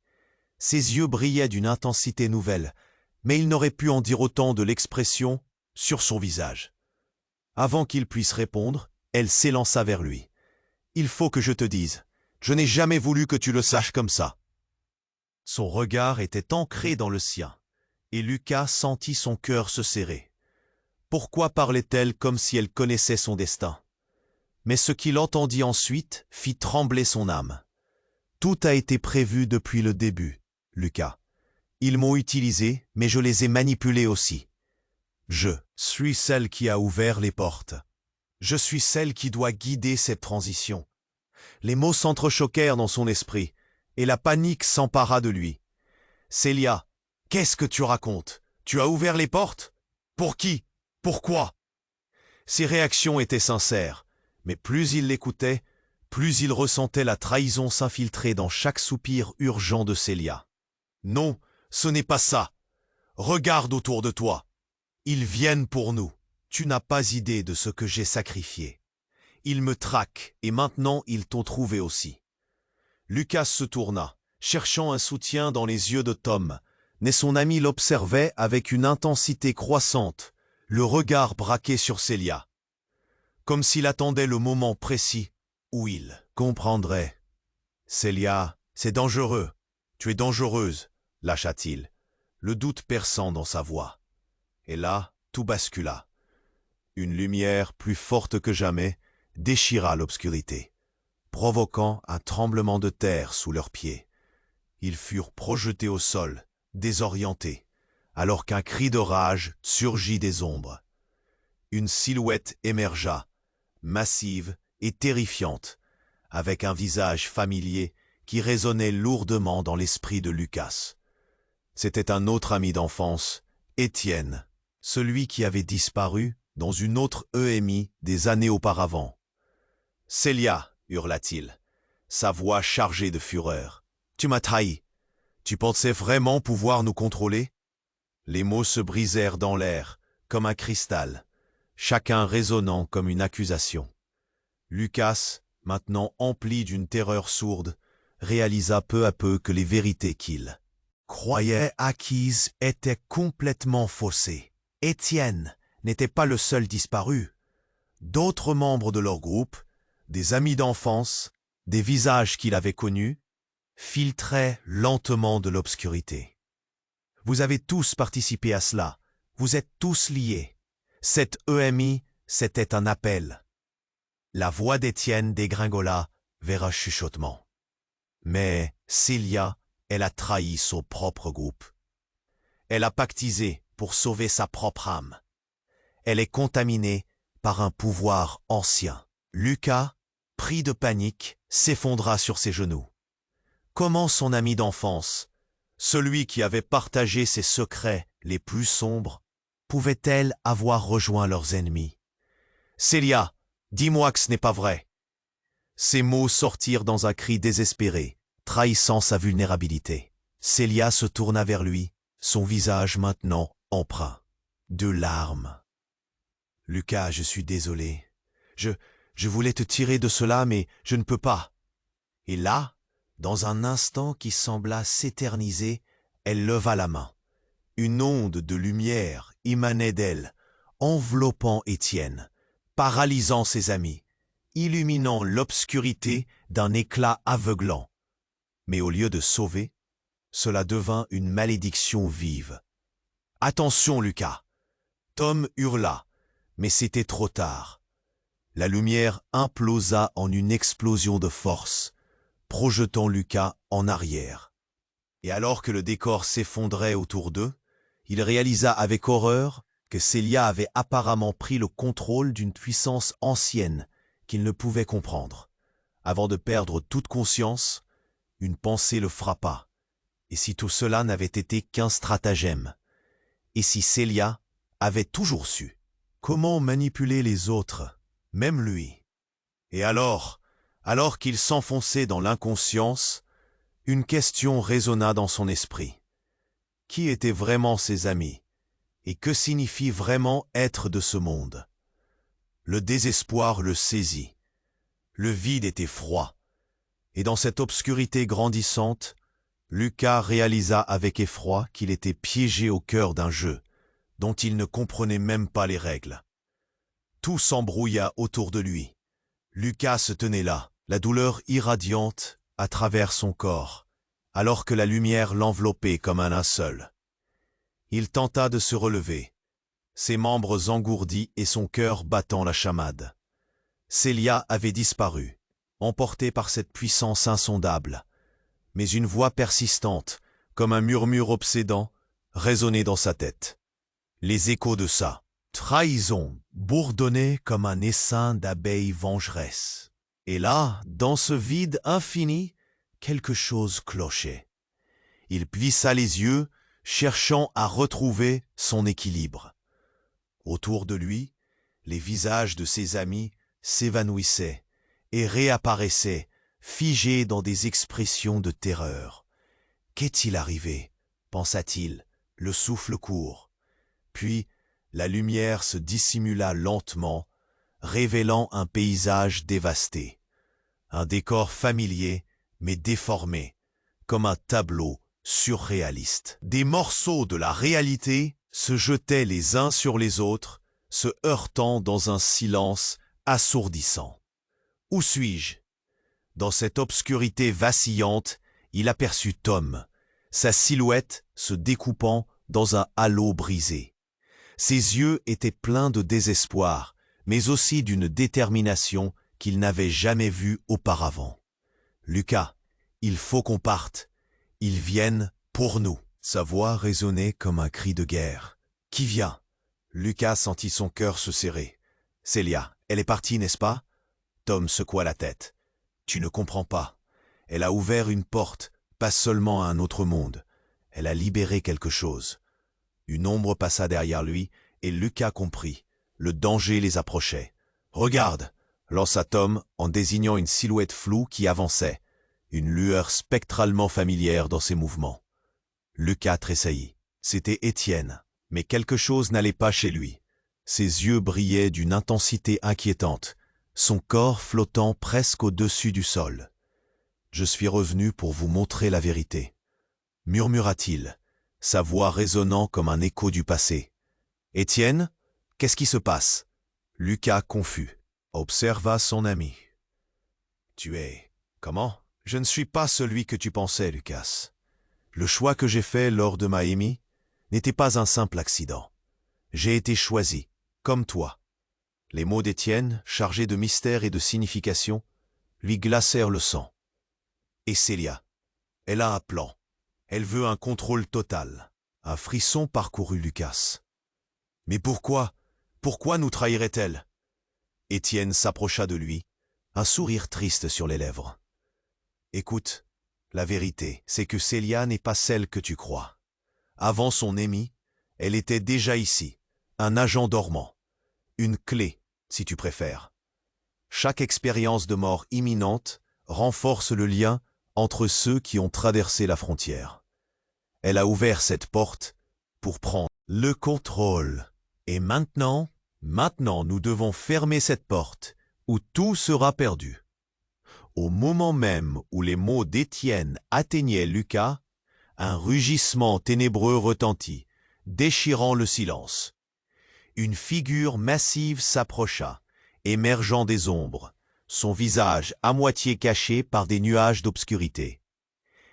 A: Ses yeux brillaient d'une intensité nouvelle, mais il n'aurait pu en dire autant de l'expression sur son visage. Avant qu'il puisse répondre, elle s'élança vers lui. « Il faut que je te dise, je n'ai jamais voulu que tu le saches comme ça. » Son regard était ancré dans le sien, et Lucas sentit son cœur se serrer. Pourquoi parlait-elle comme si elle connaissait son destin? Mais ce qu'il entendit ensuite fit trembler son âme. Tout a été prévu depuis le début, Lucas. Ils m'ont utilisé, mais je les ai manipulés aussi. Je suis celle qui a ouvert les portes. Je suis celle qui doit guider cette transition. Les mots s'entrechoquèrent dans son esprit, et la panique s'empara de lui. « Célia, qu'est-ce que tu racontes? Tu as ouvert les portes? Pour qui? Pourquoi ?» Ses réactions étaient sincères, mais plus il l'écoutait, plus il ressentait la trahison s'infiltrer dans chaque soupir urgent de Célia. « Non, ce n'est pas ça. Regarde autour de toi. Ils viennent pour nous. Tu n'as pas idée de ce que j'ai sacrifié. Ils me traquent et maintenant ils t'ont trouvé aussi. » Lucas se tourna, cherchant un soutien dans les yeux de Tom, mais son ami l'observait avec une intensité croissante, le regard braqué sur Célia, comme s'il attendait le moment précis où il comprendrait. « Célia, c'est dangereux. Tu es dangereuse, » lâcha-t-il, le doute perçant dans sa voix. Et là, tout bascula. Une lumière plus forte que jamais déchira l'obscurité, provoquant un tremblement de terre sous leurs pieds. Ils furent projetés au sol, désorientés, alors qu'un cri de rage surgit des ombres. Une silhouette émergea, massive et terrifiante, avec un visage familier qui résonnait lourdement dans l'esprit de Lucas. C'était un autre ami d'enfance, Étienne, celui qui avait disparu dans une autre EMI des années auparavant. « Célia !» hurla-t-il, sa voix chargée de fureur. « Tu m'as trahi. Tu pensais vraiment pouvoir nous contrôler ?» Les mots se brisèrent dans l'air, comme un cristal, chacun résonnant comme une accusation. Lucas, maintenant empli d'une terreur sourde, réalisa peu à peu que les vérités qu'il croyait acquises étaient complètement faussées. Étienne n'était pas le seul disparu. D'autres membres de leur groupe, des amis d'enfance, des visages qu'il avait connus, filtraient lentement de l'obscurité. Vous avez tous participé à cela, vous êtes tous liés. Cette EMI, c'était un appel. La voix d'Étienne dégringola vers un chuchotement. Mais Célia, elle a trahi son propre groupe. Elle a pactisé pour sauver sa propre âme. Elle est contaminée par un pouvoir ancien. Lucas, pris de panique, s'effondra sur ses genoux. Comment son ami d'enfance, celui qui avait partagé ses secrets les plus sombres, pouvait-elle avoir rejoint leurs ennemis? « Célia, dis-moi que ce n'est pas vrai. » Ces mots sortirent dans un cri désespéré, trahissant sa vulnérabilité. Célia se tourna vers lui, son visage maintenant empreint de larmes. « Lucas, je suis désolé. Je voulais te tirer de cela, mais je ne peux pas. » Et là, dans un instant qui sembla s'éterniser, elle leva la main. Une onde de lumière émanait d'elle, enveloppant Étienne, paralysant ses amis, illuminant l'obscurité d'un éclat aveuglant. Mais au lieu de sauver, cela devint une malédiction vive. « Attention, Lucas !» Tom hurla, mais c'était trop tard. La lumière implosa en une explosion de force, projetant Lucas en arrière. Et alors que le décor s'effondrait autour d'eux, il réalisa avec horreur que Célia avait apparemment pris le contrôle d'une puissance ancienne qu'il ne pouvait comprendre. Avant de perdre toute conscience, une pensée le frappa. Et si tout cela n'avait été qu'un stratagème? Et si Célia avait toujours su comment manipuler les autres, même lui? Et alors qu'il s'enfonçait dans l'inconscience, une question résonna dans son esprit. Qui étaient vraiment ses amis? Et que signifie vraiment être de ce monde? Le désespoir le saisit. Le vide était froid. Et dans cette obscurité grandissante, Lucas réalisa avec effroi qu'il était piégé au cœur d'un jeu, dont il ne comprenait même pas les règles. Tout s'embrouilla autour de lui. Lucas se tenait là, la douleur irradiante à travers son corps, alors que la lumière l'enveloppait comme un linceul. Il tenta de se relever, ses membres engourdis et son cœur battant la chamade. Célia avait disparu, emportée par cette puissance insondable, mais une voix persistante, comme un murmure obsédant, résonnait dans sa tête. Les échos de sa trahison bourdonnaient comme un essaim d'abeilles vengeresses. Et là, dans ce vide infini, quelque chose clochait. Il plissa les yeux, cherchant à retrouver son équilibre. Autour de lui, les visages de ses amis s'évanouissaient et réapparaissaient, figés dans des expressions de terreur. « Qu'est-il arrivé ?» pensa-t-il, le souffle court. Puis, la lumière se dissimula lentement, révélant un paysage dévasté. Un décor familier, mais déformé, comme un tableau surréaliste. Des morceaux de la réalité se jetaient les uns sur les autres, se heurtant dans un silence assourdissant. Où suis-je? Dans cette obscurité vacillante, il aperçut Tom, sa silhouette se découpant dans un halo brisé. Ses yeux étaient pleins de désespoir, mais aussi d'une détermination qu'il n'avait jamais vue auparavant. « Lucas, il faut qu'on parte. Ils viennent pour nous. » Sa voix résonnait comme un cri de guerre. « Qui vient ?» Lucas sentit son cœur se serrer. « Célia, elle est partie, n'est-ce pas ?» Tom secoua la tête. « Tu ne comprends pas. Elle a ouvert une porte, pas seulement à un autre monde. Elle a libéré quelque chose. » Une ombre passa derrière lui, et Lucas comprit. Le danger les approchait. « Regarde !» lança Tom en désignant une silhouette floue qui avançait, une lueur spectralement familière dans ses mouvements. Lucas tressaillit. C'était Étienne, mais quelque chose n'allait pas chez lui. Ses yeux brillaient d'une intensité inquiétante, son corps flottant presque au-dessus du sol. « Je suis revenu pour vous montrer la vérité, » murmura-t-il, sa voix résonnant comme un écho du passé. « Étienne, qu'est-ce qui se passe ?» Lucas, confus, observa son ami. « Tu es... Comment ? Je ne suis pas celui que tu pensais, Lucas. Le choix que j'ai fait lors de Miami n'était pas un simple accident. J'ai été choisi, comme toi. » Les mots d'Étienne, chargés de mystère et de signification, lui glacèrent le sang. « Et Célia, elle a un plan. Elle veut un contrôle total. » Un frisson parcourut Lucas. « Mais pourquoi? Pourquoi nous trahirait-elle » Étienne s'approcha de lui, un sourire triste sur les lèvres. « Écoute, la vérité, c'est que Célia n'est pas celle que tu crois. Avant son Amy, elle était déjà ici, un agent dormant. Une clé, si tu préfères. Chaque expérience de mort imminente renforce le lien entre ceux qui ont traversé la frontière. Elle a ouvert cette porte pour prendre le contrôle. Et maintenant nous devons fermer cette porte, où tout sera perdu. » Au moment même où les mots d'Étienne atteignaient Lucas, un rugissement ténébreux retentit, déchirant le silence. Une figure massive s'approcha, émergeant des ombres, son visage à moitié caché par des nuages d'obscurité.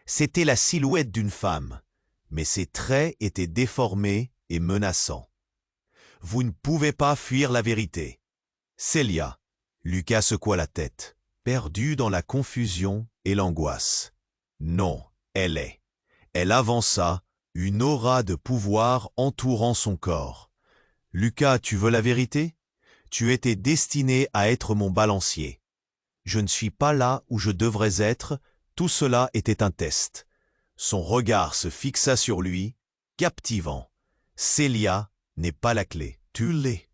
A: C'était la silhouette d'une femme, mais ses traits étaient déformés et menaçants. Vous ne pouvez pas fuir la vérité. Célia. Lucas secoua la tête, perdu dans la confusion et l'angoisse. Non, elle est. Elle avança, une aura de pouvoir entourant son corps. Lucas, tu veux la vérité? Tu étais destiné à être mon balancier. Je ne suis pas là où je devrais être, tout cela était un test. Son regard se fixa sur lui, captivant. Célia n'est pas la clé, tu l'es.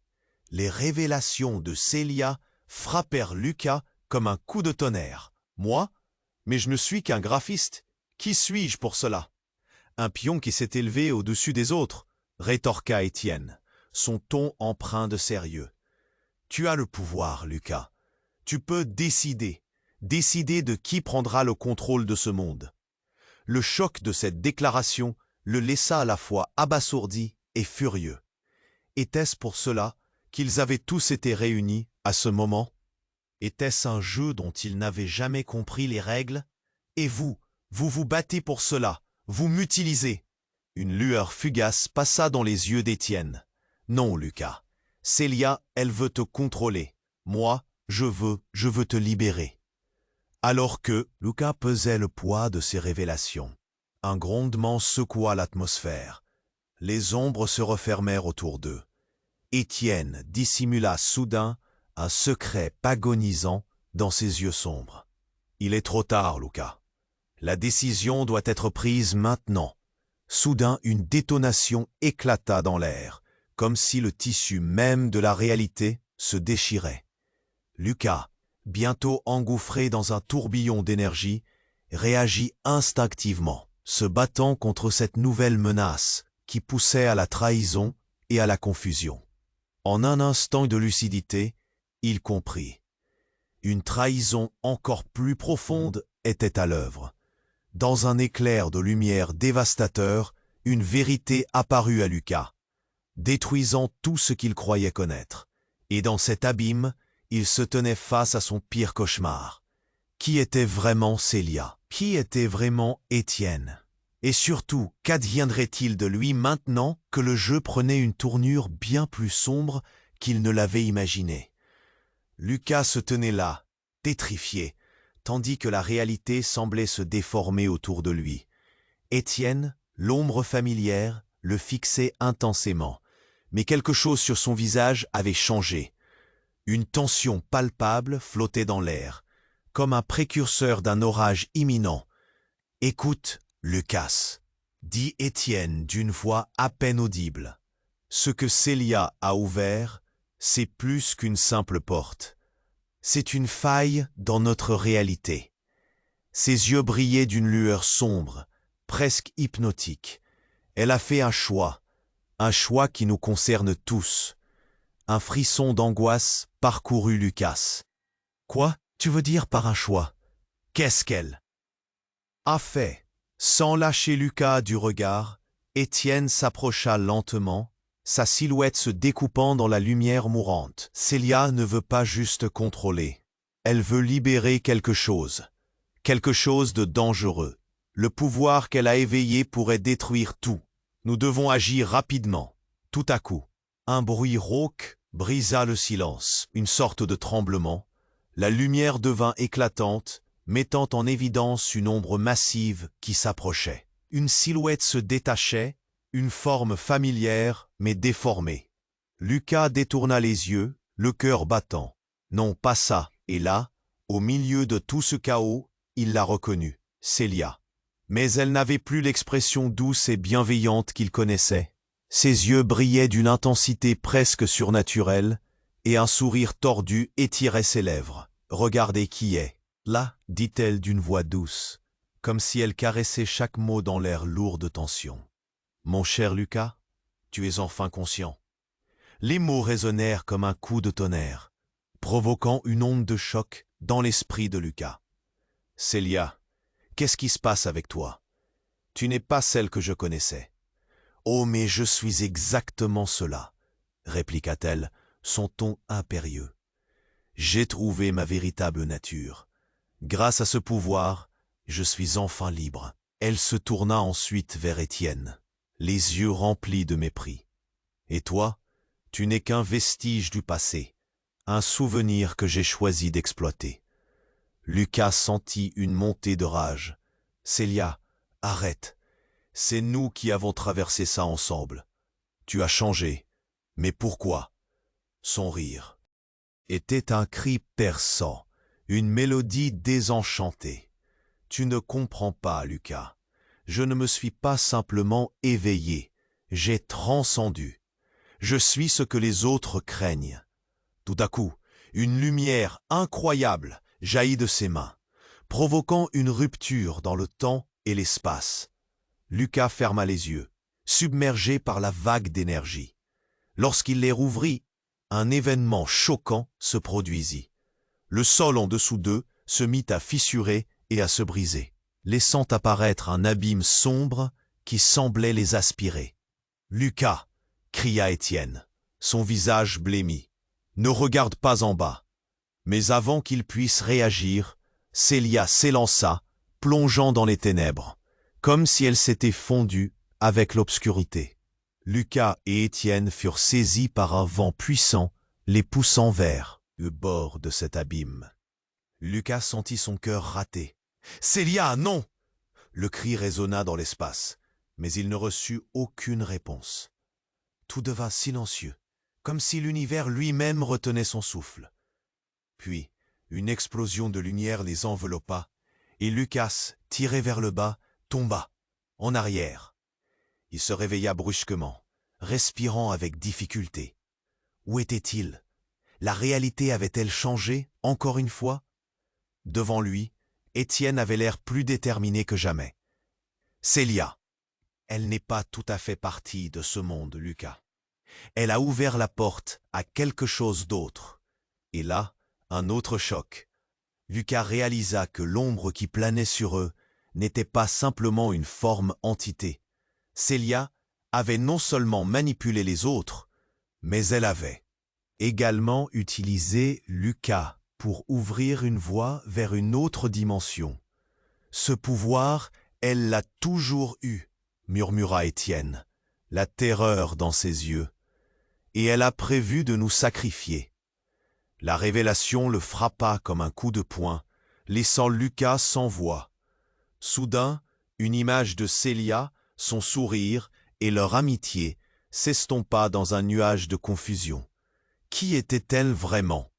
A: Les révélations de Célia frappèrent Lucas comme un coup de tonnerre. Moi? Mais je ne suis qu'un graphiste. Qui suis-je pour cela? Un pion qui s'est élevé au-dessus des autres, rétorqua Étienne, son ton empreint de sérieux. Tu as le pouvoir, Lucas. Tu peux décider de qui prendra le contrôle de ce monde. Le choc de cette déclaration le laissa à la fois abasourdi et furieux. Était-ce pour cela qu'ils avaient tous été réunis à ce moment? Était-ce un jeu dont ils n'avaient jamais compris les règles? Et vous vous battez pour cela, vous m'utilisez. Une lueur fugace passa dans les yeux d'Étienne. Non, Lucas. Célia, elle veut te contrôler. Moi, je veux te libérer. Alors que Lucas pesait le poids de ses révélations, un grondement secoua l'atmosphère. Les ombres se refermèrent autour d'eux. Étienne dissimula soudain un secret agonisant dans ses yeux sombres. Il est trop tard, Lucas. La décision doit être prise maintenant. Soudain, une détonation éclata dans l'air, comme si le tissu même de la réalité se déchirait. Lucas, bientôt engouffré dans un tourbillon d'énergie, réagit instinctivement, se battant contre cette nouvelle menace qui poussait à la trahison et à la confusion. En un instant de lucidité, il comprit. Une trahison encore plus profonde était à l'œuvre. Dans un éclair de lumière dévastateur, une vérité apparut à Lucas, détruisant tout ce qu'il croyait connaître. Et dans cet abîme, il se tenait face à son pire cauchemar. Qui était vraiment Célia? Qui était vraiment Étienne? Et surtout, qu'adviendrait-il de lui maintenant que le jeu prenait une tournure bien plus sombre qu'il ne l'avait imaginé? Lucas se tenait là, pétrifié, tandis que la réalité semblait se déformer autour de lui. Étienne, l'ombre familière, le fixait intensément, mais quelque chose sur son visage avait changé. Une tension palpable flottait dans l'air, comme un précurseur d'un orage imminent. « Écoute, Lucas, » dit Étienne d'une voix à peine audible. « Ce que Célia a ouvert, c'est plus qu'une simple porte. C'est une faille dans notre réalité. » Ses yeux brillaient d'une lueur sombre, presque hypnotique. Elle a fait un choix qui nous concerne tous. Un frisson d'angoisse parcourut Lucas. Quoi, tu veux dire par un choix? Qu'est-ce qu'elle a fait? Sans lâcher Lucas du regard, Étienne s'approcha lentement, sa silhouette se découpant dans la lumière mourante. Célia ne veut pas juste contrôler. Elle veut libérer quelque chose de dangereux. Le pouvoir qu'elle a éveillé pourrait détruire tout. Nous devons agir rapidement. Tout à coup, un bruit rauque brisa le silence, une sorte de tremblement. La lumière devint éclatante, mettant en évidence une ombre massive qui s'approchait. Une silhouette se détachait, une forme familière mais déformée. Lucas détourna les yeux, le cœur battant. Non, pas ça. Et là, au milieu de tout ce chaos, il la reconnut, Célia. Mais elle n'avait plus l'expression douce et bienveillante qu'il connaissait. Ses yeux brillaient d'une intensité presque surnaturelle, et un sourire tordu étirait ses lèvres. « Regardez qui est. Là, » dit-elle d'une voix douce, comme si elle caressait chaque mot dans l'air lourd de tension. « Mon cher Lucas, tu es enfin conscient. » Les mots résonnèrent comme un coup de tonnerre, provoquant une onde de choc dans l'esprit de Lucas. « Célia, qu'est-ce qui se passe avec toi? Tu n'es pas celle que je connaissais. »« Oh, mais je suis exactement cela, » répliqua-t-elle, son ton impérieux. « J'ai trouvé ma véritable nature. Grâce à ce pouvoir, je suis enfin libre. » Elle se tourna ensuite vers Étienne, les yeux remplis de mépris. « Et toi, tu n'es qu'un vestige du passé, un souvenir que j'ai choisi d'exploiter. » Lucas sentit une montée de rage. « Célia, arrête. C'est nous qui avons traversé ça ensemble. Tu as changé. Mais pourquoi ?» Son rire était un cri perçant, une mélodie désenchantée. « Tu ne comprends pas, Lucas. Je ne me suis pas simplement éveillé, j'ai transcendu. Je suis ce que les autres craignent. » Tout à coup, une lumière incroyable jaillit de ses mains, provoquant une rupture dans le temps et l'espace. Lucas ferma les yeux, submergé par la vague d'énergie. Lorsqu'il les rouvrit, un événement choquant se produisit. Le sol en dessous d'eux se mit à fissurer et à se briser, laissant apparaître un abîme sombre qui semblait les aspirer. « Lucas !» cria Étienne, son visage blêmi. « Ne regarde pas en bas. » Mais avant qu'il puisse réagir, Célia s'élança, plongeant dans les ténèbres, comme si elle s'était fondue avec l'obscurité. Lucas et Étienne furent saisis par un vent puissant, les poussant vers le bord de cet abîme. Lucas sentit son cœur rater. « Célia, non !» Le cri résonna dans l'espace, mais il ne reçut aucune réponse. Tout devint silencieux, comme si l'univers lui-même retenait son souffle. Puis, une explosion de lumière les enveloppa, et Lucas, tiré vers le bas, tomba, en arrière. Il se réveilla brusquement, respirant avec difficulté. Où était-il? La réalité avait-elle changé, encore une fois? Devant lui, Étienne avait l'air plus déterminé que jamais. « Célia, elle n'est pas tout à fait partie de ce monde, Lucas. Elle a ouvert la porte à quelque chose d'autre. » Et là, un autre choc. Lucas réalisa que l'ombre qui planait sur eux n'était pas simplement une forme entité. Célia avait non seulement manipulé les autres, mais elle avait également utilisé Lucas pour ouvrir une voie vers une autre dimension. « Ce pouvoir, elle l'a toujours eu, » murmura Étienne, la terreur dans ses yeux. « Et elle a prévu de nous sacrifier. » La révélation le frappa comme un coup de poing, laissant Lucas sans voix. Soudain, une image de Célia, son sourire et leur amitié s'estompa dans un nuage de confusion. Qui était-elle vraiment?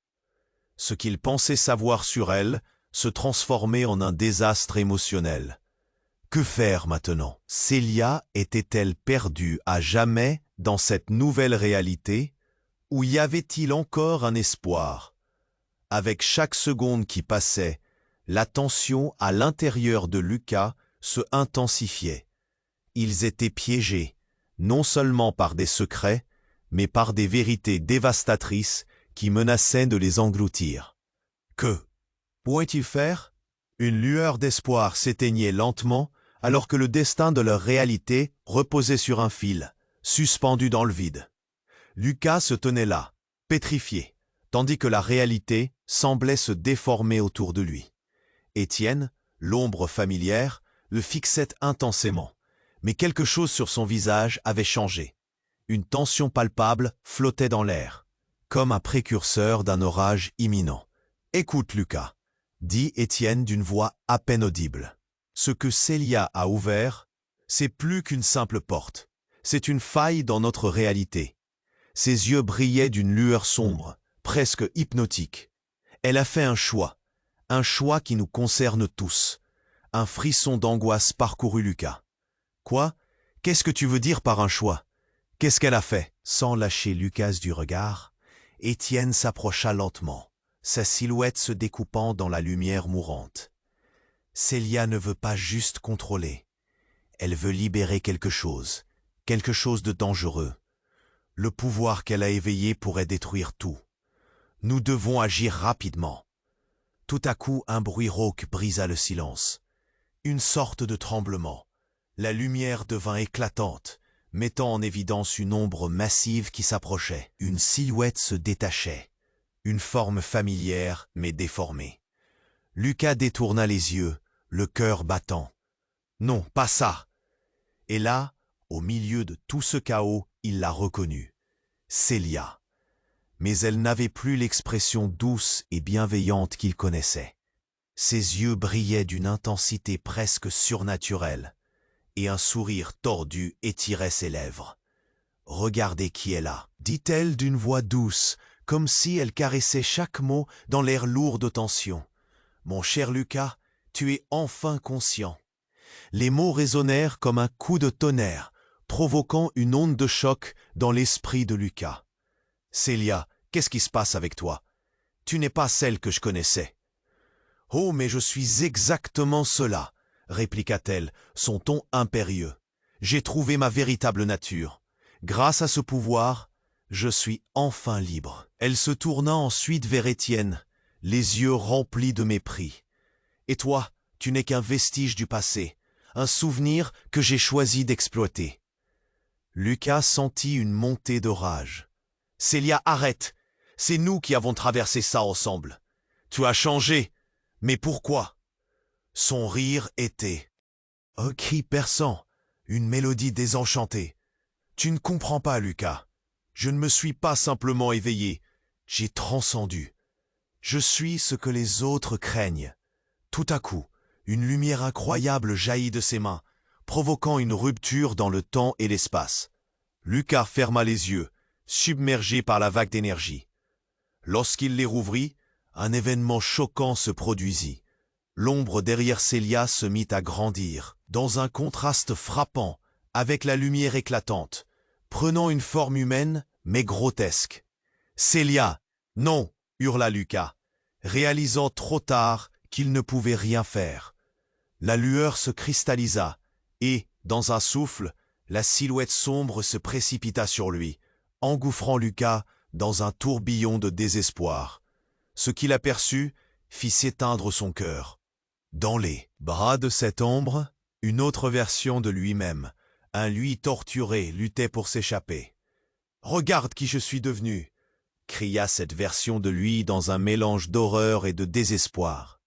A: Ce qu'il pensait savoir sur elle se transformait en un désastre émotionnel. Que faire maintenant? Célia était-elle perdue à jamais dans cette nouvelle réalité? Ou y avait-il encore un espoir? Avec chaque seconde qui passait, la tension à l'intérieur de Lucas se intensifiait. Ils étaient piégés, non seulement par des secrets, mais par des vérités dévastatrices qui menaçaient de les engloutir. Que pourrait-il faire? Une lueur d'espoir s'éteignait lentement alors que le destin de leur réalité reposait sur un fil, suspendu dans le vide. Lucas se tenait là, pétrifié, tandis que la réalité semblait se déformer autour de lui. Étienne, l'ombre familière, le fixait intensément, mais quelque chose sur son visage avait changé. Une tension palpable flottait dans l'air, comme un précurseur d'un orage imminent. « Écoute, Lucas, » dit Étienne d'une voix à peine audible. « Ce que Célia a ouvert, c'est plus qu'une simple porte. C'est une faille dans notre réalité. » Ses yeux brillaient d'une lueur sombre, presque hypnotique. Elle a fait un choix qui nous concerne tous. Un frisson d'angoisse parcourut Lucas. « Quoi? Qu'est-ce que tu veux dire par un choix? Qu'est-ce qu'elle a fait ?» Sans lâcher Lucas du regard, Étienne s'approcha lentement, sa silhouette se découpant dans la lumière mourante. « Célia ne veut pas juste contrôler. Elle veut libérer quelque chose de dangereux. Le pouvoir qu'elle a éveillé pourrait détruire tout. Nous devons agir rapidement. » Tout à coup, un bruit rauque brisa le silence. Une sorte de tremblement. La lumière devint éclatante, mettant en évidence une ombre massive qui s'approchait. Une silhouette se détachait. Une forme familière, mais déformée. Lucas détourna les yeux, le cœur battant. Non, pas ça. Et là, au milieu de tout ce chaos, il l'a reconnue. Célia. Mais elle n'avait plus l'expression douce et bienveillante qu'il connaissait. Ses yeux brillaient d'une intensité presque surnaturelle, et un sourire tordu étirait ses lèvres. « Regardez qui est là », dit-elle d'une voix douce, comme si elle caressait chaque mot dans l'air lourd de tension. « Mon cher Lucas, tu es enfin conscient. » Les mots résonnèrent comme un coup de tonnerre, provoquant une onde de choc dans l'esprit de Lucas. « Célia, qu'est-ce qui se passe avec toi? Tu n'es pas celle que je connaissais. »« Oh, mais je suis exactement cela, » répliqua-t-elle, son ton impérieux. « J'ai trouvé ma véritable nature. Grâce à ce pouvoir, je suis enfin libre. » Elle se tourna ensuite vers Étienne, les yeux remplis de mépris. « Et toi, tu n'es qu'un vestige du passé, un souvenir que j'ai choisi d'exploiter. » Lucas sentit une montée de rage. « Célia, arrête! C'est nous qui avons traversé ça ensemble. Tu as changé, mais pourquoi ?» Son rire était un cri perçant, une mélodie désenchantée. « Tu ne comprends pas, Lucas. Je ne me suis pas simplement éveillé, j'ai transcendu. Je suis ce que les autres craignent. » Tout à coup, une lumière incroyable jaillit de ses mains, provoquant une rupture dans le temps et l'espace. Lucas ferma les yeux, submergé par la vague d'énergie. Lorsqu'il les rouvrit, un événement choquant se produisit. L'ombre derrière Célia se mit à grandir, dans un contraste frappant avec la lumière éclatante, prenant une forme humaine mais grotesque. « Célia, non !» hurla Lucas, réalisant trop tard qu'il ne pouvait rien faire. La lueur se cristallisa et, dans un souffle, la silhouette sombre se précipita sur lui, engouffrant Lucas dans un tourbillon de désespoir. Ce qu'il aperçut fit s'éteindre son cœur. Dans les bras de cette ombre, une autre version de lui-même, un lui torturé, luttait pour s'échapper. « Regarde qui je suis devenu !» cria cette version de lui dans un mélange d'horreur et de désespoir.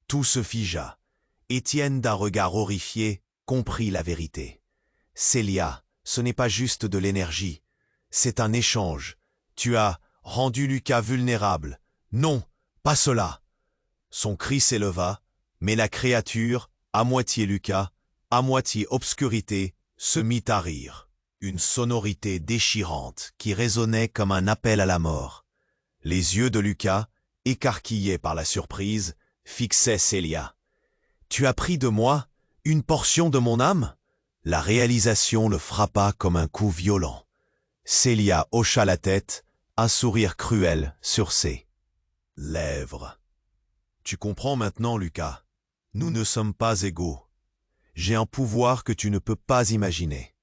A: Tout se figea. Étienne, d'un regard horrifié, comprit la vérité. « Célia, ce n'est pas juste de l'énergie, c'est un échange. Tu as rendu Lucas vulnérable. Non, pas cela !» Son cri s'éleva, mais la créature, à moitié Lucas, à moitié obscurité, se mit à rire. Une sonorité déchirante qui résonnait comme un appel à la mort. Les yeux de Lucas, écarquillés par la surprise, fixaient Célia. « Tu as pris de moi une portion de mon âme ?» La réalisation le frappa comme un coup violent. Célia hocha la tête, un sourire cruel sur ses lèvres. « Tu comprends maintenant, Lucas, nous ne sommes pas égaux. J'ai un pouvoir que tu ne peux pas imaginer. »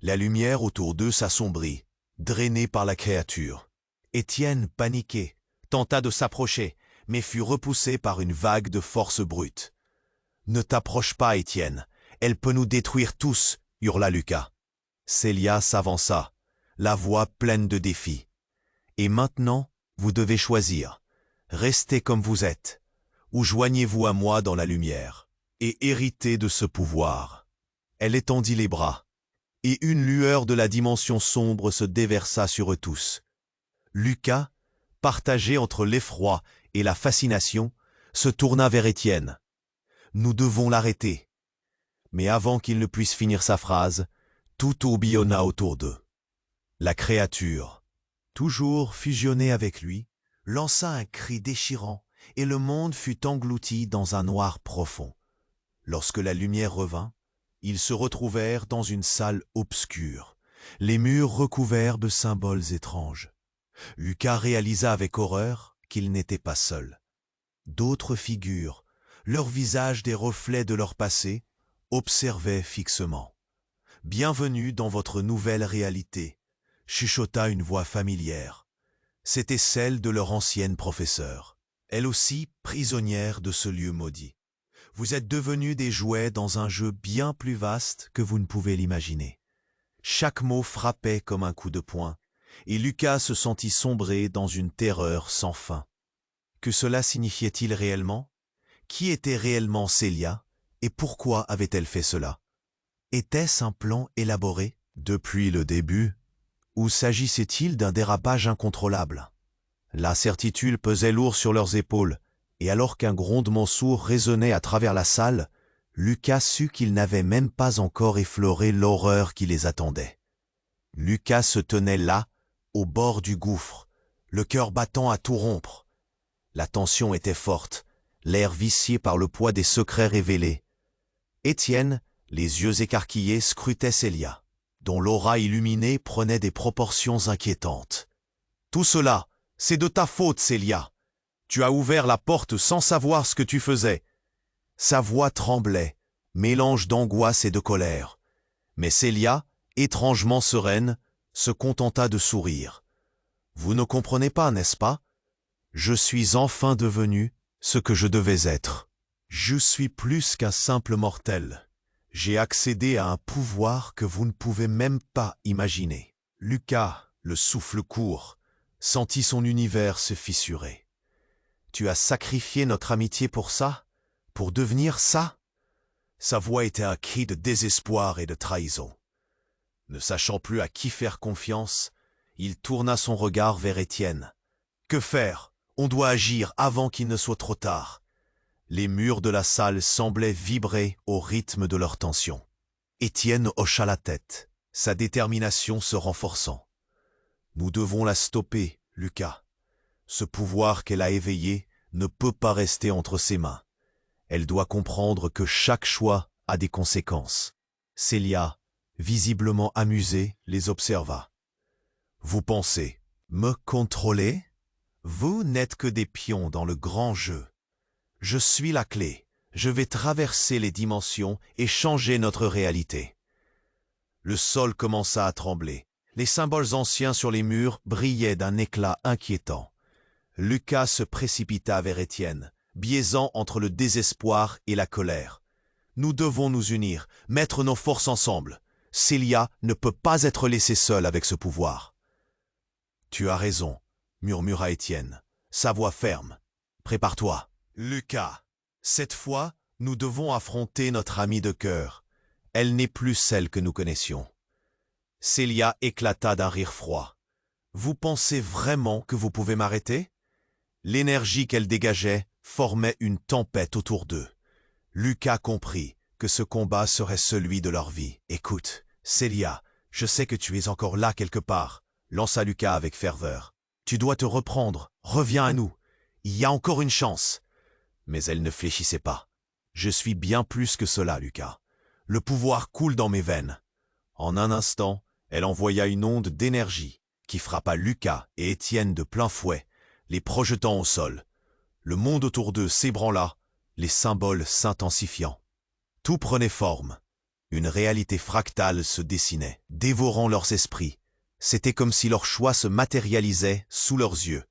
A: La lumière autour d'eux s'assombrit, drainée par la créature. Étienne, paniqué, tenta de s'approcher, mais fut repoussé par une vague de force brute. « Ne t'approche pas, Étienne, elle peut nous détruire tous !» hurla Lucas. Célia s'avança, la voix pleine de défi. « Et maintenant, vous devez choisir. Restez comme vous êtes, ou joignez-vous à moi dans la lumière, et héritez de ce pouvoir. » Elle étendit les bras, et une lueur de la dimension sombre se déversa sur eux tous. Lucas, partagé entre l'effroi et la fascination, se tourna vers Étienne. « Nous devons l'arrêter. » Mais avant qu'il ne puisse finir sa phrase, tout tourbillonna autour d'eux. La créature, toujours fusionnée avec lui, lança un cri déchirant et le monde fut englouti dans un noir profond. Lorsque la lumière revint, ils se retrouvèrent dans une salle obscure, les murs recouverts de symboles étranges. Lucas réalisa avec horreur qu'il n'était pas seul. D'autres figures, leurs visages des reflets de leur passé, observaient fixement. « Bienvenue dans votre nouvelle réalité », chuchota une voix familière. C'était celle de leur ancienne professeure, elle aussi prisonnière de ce lieu maudit. Vous êtes devenus des jouets dans un jeu bien plus vaste que vous ne pouvez l'imaginer. Chaque mot frappait comme un coup de poing, et Lucas se sentit sombrer dans une terreur sans fin. Que cela signifiait-il réellement? Qui était réellement Célia? Et pourquoi avait-elle fait cela? Était-ce un plan élaboré depuis le début? Ou s'agissait-il d'un dérapage incontrôlable? La certitude pesait lourd sur leurs épaules, et alors qu'un grondement sourd résonnait à travers la salle, Lucas sut qu'ils n'avaient même pas encore effleuré l'horreur qui les attendait. Lucas se tenait là, au bord du gouffre, le cœur battant à tout rompre. La tension était forte, l'air vicié par le poids des secrets révélés. Étienne, les yeux écarquillés, scrutait Célia, dont l'aura illuminée prenait des proportions inquiétantes. « Tout cela, c'est de ta faute, Célia. Tu as ouvert la porte sans savoir ce que tu faisais. » Sa voix tremblait, mélange d'angoisse et de colère. Mais Célia, étrangement sereine, se contenta de sourire. « Vous ne comprenez pas, n'est-ce pas? Je suis enfin devenu ce que je devais être. Je suis plus qu'un simple mortel. J'ai accédé à un pouvoir que vous ne pouvez même pas imaginer. » Lucas, le souffle court, sentit son univers se fissurer. « Tu as sacrifié notre amitié pour ça? Pour devenir ça ?» Sa voix était un cri de désespoir et de trahison. Ne sachant plus à qui faire confiance, il tourna son regard vers Étienne. « Que faire? On doit agir avant qu'il ne soit trop tard. » Les murs de la salle semblaient vibrer au rythme de leur tension. Étienne hocha la tête, sa détermination se renforçant. « Nous devons la stopper, Lucas. Ce pouvoir qu'elle a éveillé ne peut pas rester entre ses mains. Elle doit comprendre que chaque choix a des conséquences. » Célia, visiblement amusée, les observa. « Vous pensez me contrôler? Vous n'êtes que des pions dans le grand jeu. Je suis la clé. Je vais traverser les dimensions et changer notre réalité. » Le sol commença à trembler. Les symboles anciens sur les murs brillaient d'un éclat inquiétant. Lucas se précipita vers Étienne, biaisant entre le désespoir et la colère. « Nous devons nous unir, mettre nos forces ensemble. Célia ne peut pas être laissée seule avec ce pouvoir. »« Tu as raison, » murmura Étienne, sa voix ferme. « Prépare-toi. Lucas, cette fois, nous devons affronter notre amie de cœur. Elle n'est plus celle que nous connaissions. » Célia éclata d'un rire froid. « Vous pensez vraiment que vous pouvez m'arrêter ?» L'énergie qu'elle dégageait formait une tempête autour d'eux. Lucas comprit que ce combat serait celui de leur vie. « Écoute, Célia, je sais que tu es encore là quelque part, » lança Lucas avec ferveur. « Tu dois te reprendre, reviens à nous. Il y a encore une chance. » Mais elle ne fléchissait pas. « Je suis bien plus que cela, Lucas. Le pouvoir coule dans mes veines. » En un instant, elle envoya une onde d'énergie qui frappa Lucas et Étienne de plein fouet, les projetant au sol. Le monde autour d'eux s'ébranla, les symboles s'intensifiant. Tout prenait forme. Une réalité fractale se dessinait, dévorant leurs esprits. C'était comme si leur choix se matérialisait sous leurs yeux.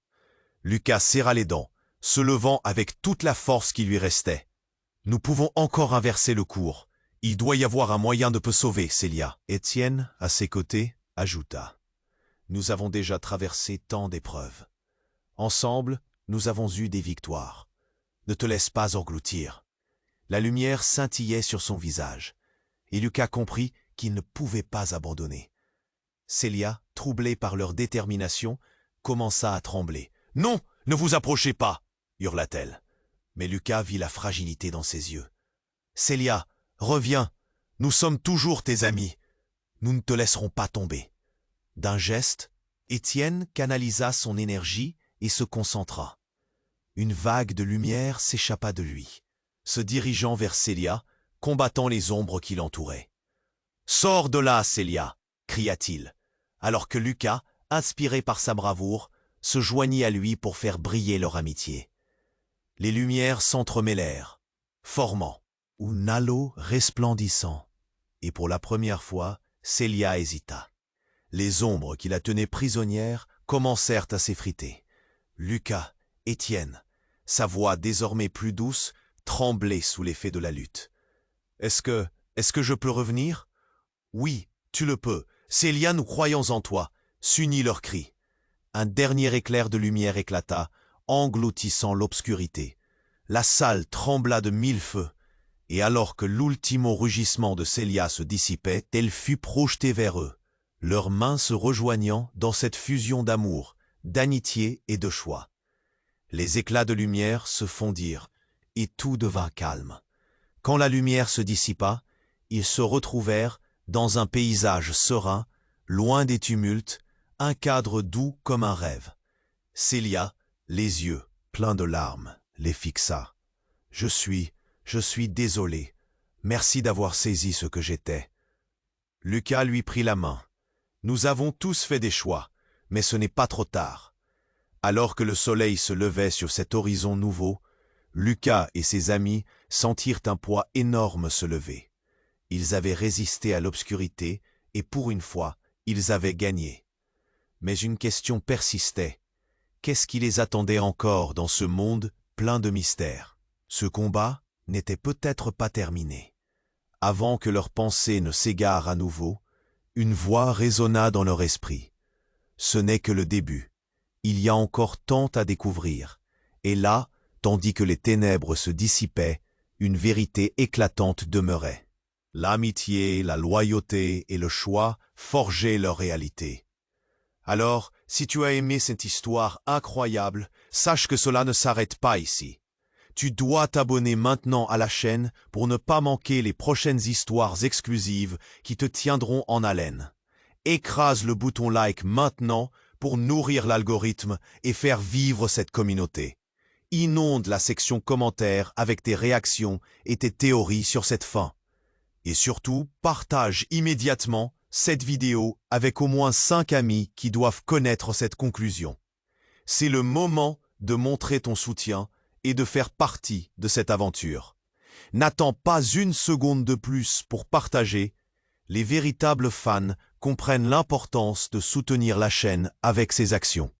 A: Lucas serra les dents, se levant avec toute la force qui lui restait. « Nous pouvons encore inverser le cours. Il doit y avoir un moyen de te sauver, Célia. » Étienne, à ses côtés, ajouta. « Nous avons déjà traversé tant d'épreuves. Ensemble, nous avons eu des victoires. Ne te laisse pas engloutir. » La lumière scintillait sur son visage, et Lucas comprit qu'il ne pouvait pas abandonner. Célia, troublée par leur détermination, commença à trembler. « Non, ne vous approchez pas !» hurla-t-elle. Mais Lucas vit la fragilité dans ses yeux. « Célia, reviens, nous sommes toujours tes amis. Nous ne te laisserons pas tomber. » D'un geste, Étienne canalisa son énergie et se concentra. Une vague de lumière s'échappa de lui, se dirigeant vers Célia, combattant les ombres qui l'entouraient. « Sors de là, Célia !» cria-t-il, alors que Lucas, inspiré par sa bravoure, se joignit à lui pour faire briller leur amitié. Les lumières s'entremêlèrent, formant un halo resplendissant, et pour la première fois, Célia hésita. Les ombres qui la tenaient prisonnière commencèrent à s'effriter. Lucas, Étienne, sa voix désormais plus douce, tremblait sous l'effet de la lutte. « Est-ce que je peux revenir ?»« Oui, tu le peux. Célia, nous croyons en toi. » s'unit leur cri. Un dernier éclair de lumière éclata, engloutissant l'obscurité. La salle trembla de mille feux, Et alors que l'ultimo rugissement de Célia se dissipait, elle fut projetée vers eux, leurs mains se rejoignant dans cette fusion d'amour, d'amitié et de choix. Les éclats de lumière se fondirent, et tout devint calme. Quand la lumière se dissipa, ils se retrouvèrent dans un paysage serein, loin des tumultes, un cadre doux comme un rêve. Célia, les yeux pleins de larmes, les fixa. « Je suis désolé. Merci d'avoir saisi ce que j'étais. » Lucas lui prit la main. « Nous avons tous fait des choix, mais ce n'est pas trop tard. » Alors que le soleil se levait sur cet horizon nouveau, Lucas et ses amis sentirent un poids énorme se lever. Ils avaient résisté à l'obscurité et pour une fois, ils avaient gagné. Mais une question persistait. Qu'est-ce qui les attendait encore dans ce monde plein de mystères? Ce combat n'était peut-être pas terminé. Avant que leurs pensées ne s'égarent à nouveau, une voix résonna dans leur esprit. Ce n'est que le début. Il y a encore tant à découvrir. Et là, tandis que les ténèbres se dissipaient, une vérité éclatante demeurait. L'amitié, la loyauté et le choix forgeaient leur réalité. Alors, si tu as aimé cette histoire incroyable, sache que cela ne s'arrête pas ici. Tu dois t'abonner maintenant à la chaîne pour ne pas manquer les prochaines histoires exclusives qui te tiendront en haleine. Écrase le bouton like maintenant pour nourrir l'algorithme et faire vivre cette communauté. Inonde la section commentaires avec tes réactions et tes théories sur cette fin. Et surtout, partage immédiatement cette vidéo avec au moins 5 amis qui doivent connaître cette conclusion. C'est le moment de montrer ton soutien et de faire partie de cette aventure. N'attends pas une seconde de plus pour partager. Les véritables fans comprennent l'importance de soutenir la chaîne avec ses actions.